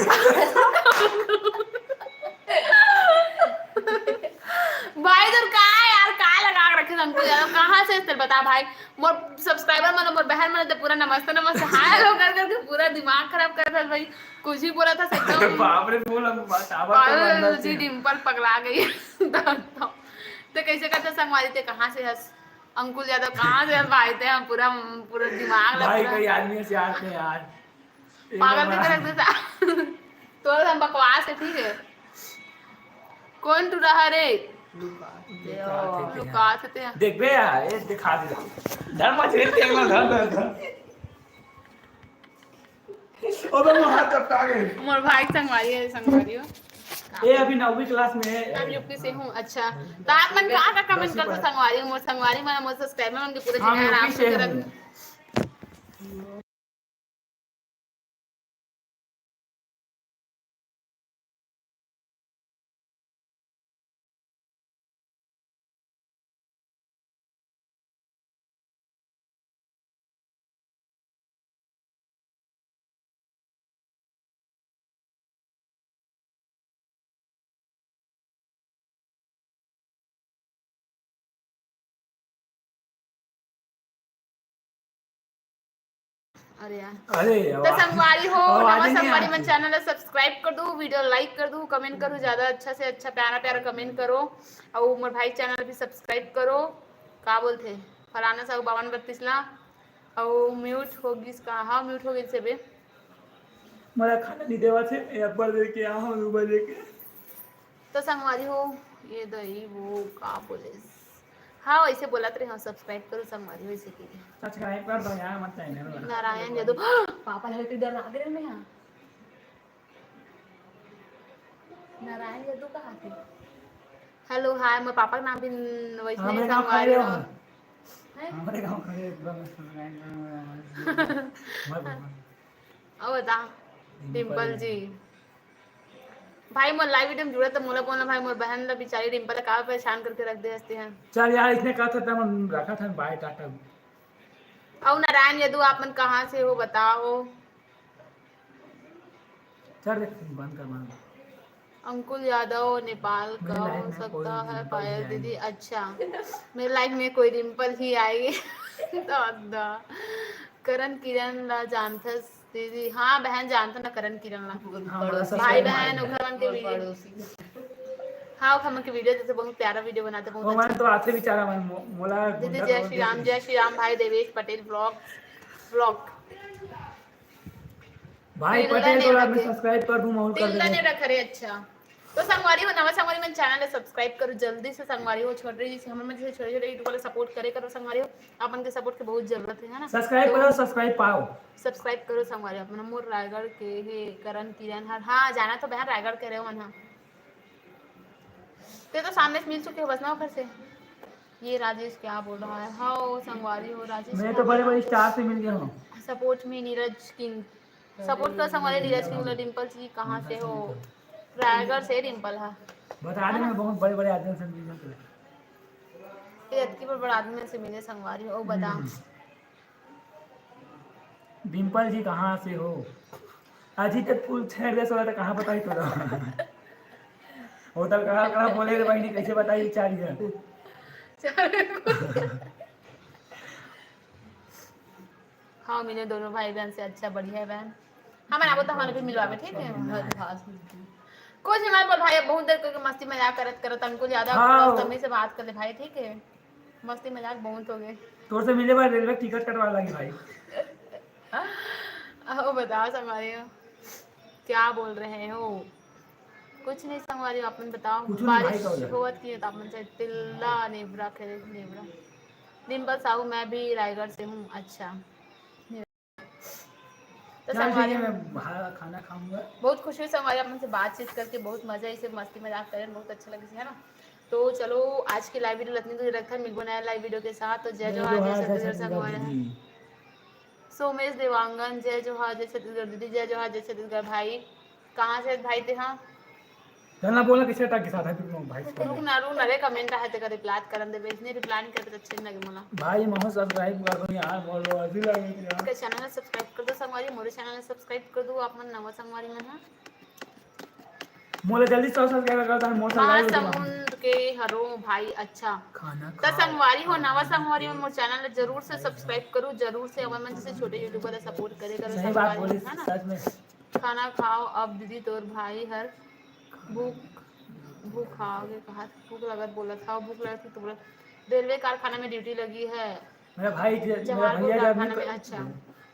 भाई तो का यार, का लगा के रखे हमको यार, कहां से तेरे बता भाई। मोर सब्सक्राइबर मन, मोर बहन मन तो पूरा नमस्ते नमस्ते हाय हेलो कर करके पूरा दिमाग खराब कर रहा भाई। कुछ ही बोला था एकदम। बाप रे बोल, हम बतावा तो पारुल अंदर जी से डिंपल पगला गई। तो कैसे करते संगवारी थे, कहाँ से हंस अंकुल यादव, कहाँ से भाई थे हम? पूरा पूरा दिमाग लग भाई पूरा कई आदमी से आते हैं यार, एक पागल बार करके रख देता। तो हम बकवास है, ठीक है। कौन तू रहा रे? लुका थे हैं। देख बे यार, ये दिखा दे धर मत झेल के ना, धर ओबे वो हाथ टपका गए। मोर भाई संगवारी है, संगवारी हो। ए अभी 9वीं क्लास में है। हम यूपी से हूँ। अच्छा तो आप मन का कमेंट कर, तो संगवारी मोर संगवारी मन मोर सब्सक्राइबर मन के पूरा हम चैनल यूपी आराम से से हूँ। करक। अरे यार, अरे तो संगवारी हो आवाज नमः नहीं संगवारी आती। मन चैनल सब्सक्राइब कर दो, वीडियो लाइक कर दो, कमेंट करो, ज्यादा अच्छा से अच्छा प्यारा प्यारा कमेंट करो। और मोर भाई चैनल भी सब्सक्राइब करो। का बोलते फलाना सा 52 32 ला। और म्यूट होगी का? हाँ म्यूट हो गई से बे। मला खाना नहीं देवा थे, एक बार दे के आओ, दो बार दे के। तो संगवारी हो ये दही वो का बोले, हाँ वैसे बोला तो हाँ सब्सक्राइब करो संगवारी वैसे की। सब्सक्राइब कर दो यार, मत चैनल नारायण यादव पापा लगे तो इधर आ गए मैं यहाँ। नारायण यादव कहाँ थे? हेलो हाय, मेरे पापा का नाम भी वैष्णव हमारे गांव खड़े संगवारी हो, हो। हमारे गांव खड़े एकदम और बता डिम्पल जी भाई मोर लाइव वीडियो में जुड़े तो मोला बोलना भाई, मोर बहन ला बेचारी डिम्पल का परेशान करके रख दे हंसते हैं। चल यार, इसने कहा था हम रखा था, बाय टाटा। और नारायण यादव आप मन कहाँ से हो बताओ? चल देख बंद कर बंद। अंकुल यादव नेपाल मेरे का लाइफ हो में कोई सकता है डिम्पल ही पायल आएगी। दीदी। अच्छा मेरे लाइफ में कोई डिम्पल ही आएगी। दादा करण किरण ला जानथस दीदी? हाँ बहन जानता ना करण किरण ला। भाई बहन उघर के वीडियो, हाँ हम के वीडियो देते, बहुत प्यारा वीडियो बनाते, वो बहुत मैंने अच्छा। तो आते बेचारा मन मोला दीदी गुंडा जय को श्री देख राम, जय श्री राम। भाई देवेश पटेल ब्लॉग ब्लॉग भाई पटेल को मैं सब्सक्राइब कर दूं, माहौल कर तिल्ला दे। ने रखा रे। अच्छा तो संगवारी हो नवा संगवारी मन चैनल सब्सक्राइब करो जल्दी से संगवारी हो। छोड़ रही जैसे हम जैसे छोटे छोटे यूट्यूबर सपोर्ट करे करो संगवारी हो। अपन के सपोर्ट की बहुत जरूरत है ना। सब्सक्राइब करो, सब्सक्राइब पाओ। सब्सक्राइब करो संगवारी अपन मोर रायगढ़ के हे करण किरण हर। हाँ जाना तो बहन रायगढ़ के रहे हो मन। हाँ ते तो सामने से मिल चुके हो बस ना घर से। ये राजेश क्या बोल रहा है? हाँ वो संगवारी हो राजेश मैं क्या तो बोल बड़े रहा बड़े है? स्टार से मिल गया हूँ। Support me Neeraj king, support कर संगवारी नीरज किंग। डिम्पल जी कहाँ से हो? रायगढ़ से डिम्पल है। बता दे, मैं बहुत बड़े बड़े आदमी से मिल गया। ये अतकी पर बड़ा आदमी से मिले संगवारी हो। बता डिम्पल जी कहाँ से हो? अजी तक फुल छेड़ दे सोला तो कहाँ पता ही तो होटल करा बोले रे बहनी कैसे बताई बेचारी है। हाँ मिले दोनों भाई बहन से, अच्छा बढ़िया है बहन। हमारे आपको तो हमारे भी मिलवावे, ठीक है। कुछ नहीं हमारे भाई अब बहुत देर करके मस्ती मजाक करत करत हमको ज्यादा हाँ। तमीज से बात कर ले भाई, ठीक है। मस्ती मजाक बहुत हो गए। तोर से मिले बाद रेलवे टिकट कटवा लगी भाई। ओ बताओ संगवारी क्या बोल रहे हो? कुछ नहीं संगवारी, अपन बताओ। कुछ नहीं भाई बारिश का हो जाए। होत की है तो अपन से तिल्ला नेवरा खेले नेवरा। डिम्पल साहू मैं भी रायगढ़ से हूँ, अच्छा। तो चल ठीक संगवारी है, मैं बाहर खाना खाऊंगा। बहुत खुशी हुई संगवारी अपन से बातचीत करके, बहुत मजा इसे मस्ती मजाक करें, बहुत अच्छा लगे है ना। तो चलो आज की लाइव वीडियो इतनी दूर रखा है, मिलबो नया लाइव वीडियो के साथ। तो जय जोहार जय छत्तीसगढ़ संगवारी। दीदी। सोमेश देवांगन जय जोहार जय छत्तीसगढ़ दीदी, जय जोहार जय छत्तीसगढ़ भाई। कहाँ से भाई थे? हाँ चलना बोला किसे टक के साथ है भाई से रुक ना रू नरे कमेंट आए थे रिप्लाई करन दे, इसने रिप्लाई नहीं करते अच्छे नहीं लगे मला। भाई महो सब्सक्राइब कर दो यार, बोलो अजी लगे यार। के चैनल सब्सक्राइब कर दो संगवारी, मोरे चैनल सब्सक्राइब कर दो आप मन नवा संगवारी मन है। मोले जल्दी सब्सक्राइब कर दो, मोर सब्सक्राइब कर दो। महासमुंद के हरो भाई, अच्छा। खाना तो संगवारी हो नवा संगवारी में मोर चैनल जरूर से सब्सक्राइब करो, जरूर से अमन मन जैसे छोटे यूट्यूबर सपोर्ट करे करो सही बात बोली है ना। सच में। खाना खाओ अब दीदी, तोर भाई हर भूख भूख खाओगे कहा, भूख लगत बोला था, भूख लगती तो बोला। रेलवे कारखाना में ड्यूटी लगी है मेरा भाई मेरा जवाहरपुर भैया कारखाना में, अच्छा।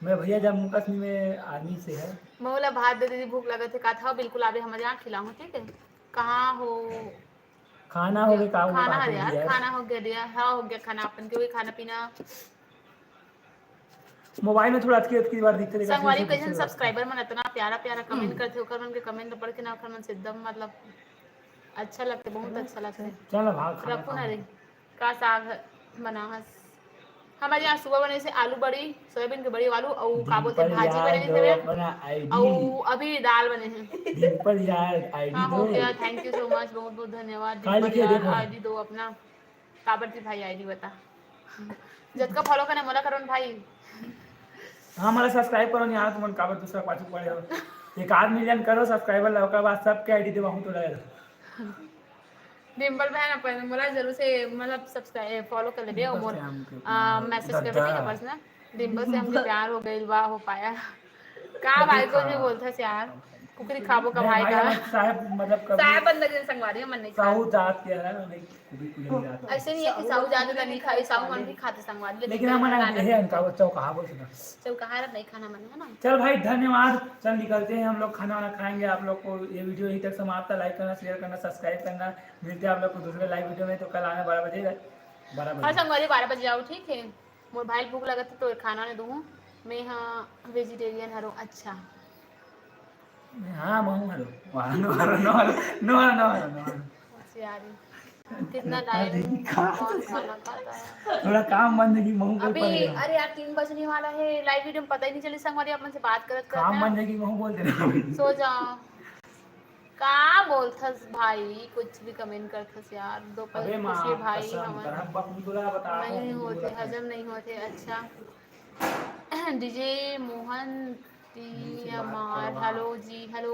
मेरा भैया जब मुकस में आर्मी से है। बोला भात दे दीदी भूख लगा थे, कहा था बिल्कुल आवे हमारे यहाँ खिलाऊं, ठीक है। कहाँ हो? खाना हो गया खाना है यार, खाना हो गया, हाँ हो गया खाना, अपन के भी खाना पीना। मोबाइल में थोड़ा अटकी बार दिखते रहेगा। संगवारी कैसे सब्सक्राइबर मन इतना प्यारा प्यारा कमेंट करते, ओकर मन के कमेंट पढ़ के ना ओकर मन से एकदम मतलब अच्छा लगते, बहुत अच्छा लगते। चल भाग रखो ना रे का साग बना हस हमारे यहाँ सुबह बने से आलू बड़ी, सोयाबीन की बड़ी, आलू और का बोलते भाजी बने थे, और अभी दाल बने हैं। डिंपल यार आईडी हाँ दो। हो गया, थैंक यू सो मच, बहुत बहुत धन्यवाद। कहाँ लिखे देखो। आईडी दो अपना, काबर की भाई आईडी बता। जब का फॉलो करने मोला करो भाई। हाँ मला सब्सक्राइब करो यार, तुम काबर दूसरा पाछू पड़े हो। 1 मिलियन करो सब्सक्राइबर, लौका बाद सबके आईडी देवा हूं तो रहेगा। डिम्पल बहन अपन मोला जरूर से मतलब सब्सक्राइब फॉलो कर लेबे और मोर मैसेज कर दे पर्सनल। डिम्पल से हमके प्यार हो गइल बा, हो पाया का भाई को भी बोलता से यार कुकरी खाबो का भाई का साहब मतलब कभी साहब बंदगी संगवारी मन नहीं साहू जात के है नहीं कुबी कुली जात। ऐसे नहीं है कि साहू जात का नहीं खाए, साहू मन भी खाते संगवारी, लेकिन हम है इनका वो चौकहा बोल सुना चौकहा नहीं खाना मन है ना। चल भाई धन्यवाद, चल निकलते हैं हम लोग, खाना वाना खाएंगे। आप लोग को ये वीडियो यहीं तक समाप्त है, लाइक करना शेयर करना सब्सक्राइब करना। मिलते हैं आप लोग को दूसरे लाइव वीडियो में, तो कल आना 12 बजे 12 हाँ बजे। संगवारी 12 बजे आओ, ठीक है। मोर भाई भूख लगत तो खाना नहीं दूँ मैं, हाँ वेजिटेरियन हरो, अच्छा। हाँ महू हेलो नो यारी कितना टाइम कौन खाना खाता है। थोड़ा काम बंद की महू अभी अरे यार 3 बजने वाला है, लाइव वीडियो में पता ही नहीं चली संगवारी अपन से बात करत काम बंद की महू बोल दे। सो जा का बोलथस भाई, कुछ भी कमेंट करथस यार, दो पल खुशी भाई हमन नहीं होते, हजम नहीं होते, अच्छा। डीजे मोहन मार हेलो जी, हेलो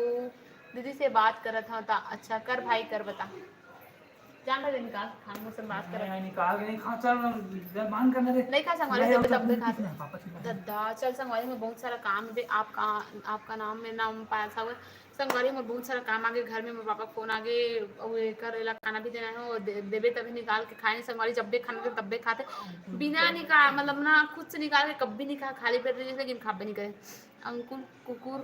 दीदी से बात करत था ता, अच्छा कर भाई कर बता जान रहे निकाल खान मुझसे बात कर निकाल के नहीं खा, चल मान करना रे नहीं खा संगवारी सब सब खाते दद्दा। चल संगवारी में बहुत सारा काम है, आपका नाम मेरा नाम पाया था संगवारी में बहुत सारा काम आगे, घर में मेरे पापा फोन आगे कर खाना भी देना है, और देवे तभी निकाल के खाए संगवारी, जब भी खाना तब भी खाते बिना निकाल मतलब ना खुद से निकाल के कभी नहीं खा, खाली पेट लेकिन खाबे नहीं करे। अंकुल कुकुर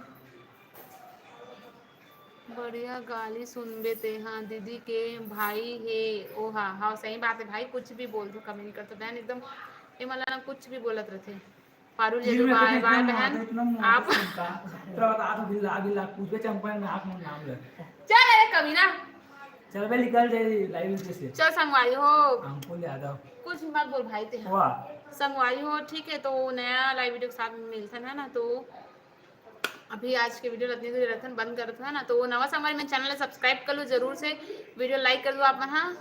बढ़िया गाली सुनबे ते, हाँ दीदी के भाई हे ओ हाँ सही बात है भाई, कुछ भी बोल दो कमी नहीं करते बहन, एकदम ये मला ना कुछ भी बोलत रहते। पारुल जे बाय बाय बहन आप बता दो बिल्ला बिल्ला पूछे चंपा में आप नाम ले चल अरे कभी ना चल बे निकल दे लाइव से चल संगवारी हो अंकुल यादव कुछ मत बोल भाई ते संगवारी हो, ठीक है। तो नया लाइव वीडियो के साथ मिलते हैं ना, तो अभी आज के वीडियो इतनी देर रखन बंद कर था ना, तो नवा संगवारी में चैनल सब्सक्राइब कर लो जरूर से, वीडियो लाइक कर दो आप। हाँ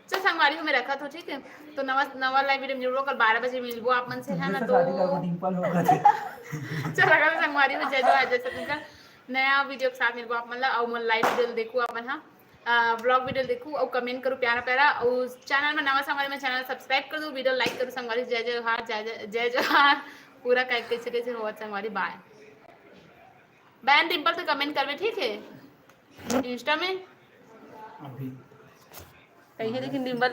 चल संगवारी में रखा तो ठीक है, तो नवा लाइव वीडियो मिलो कल 12 बजे मिलबो आप मन से है ना, तो चल रखा संगवारी में जय जय नया वीडियो के साथ मेरे को आप मतलब और मन लाइव वीडियो देखो अपन हाँ ब्लॉग वीडियो देखो और कमेंट करो प्यारा प्यारा और चैनल में नवा संगवारी में चैनल सब्सक्राइब कर दो वीडियो लाइक करो संगवारी जय जयहार जय जयहार पूरा कैसे कैसे हो संगवारी बाय बहन डिम्पल से कमेंट करवे ठीक है इंस्टा में अभी कहीं लेकिन डिम्पल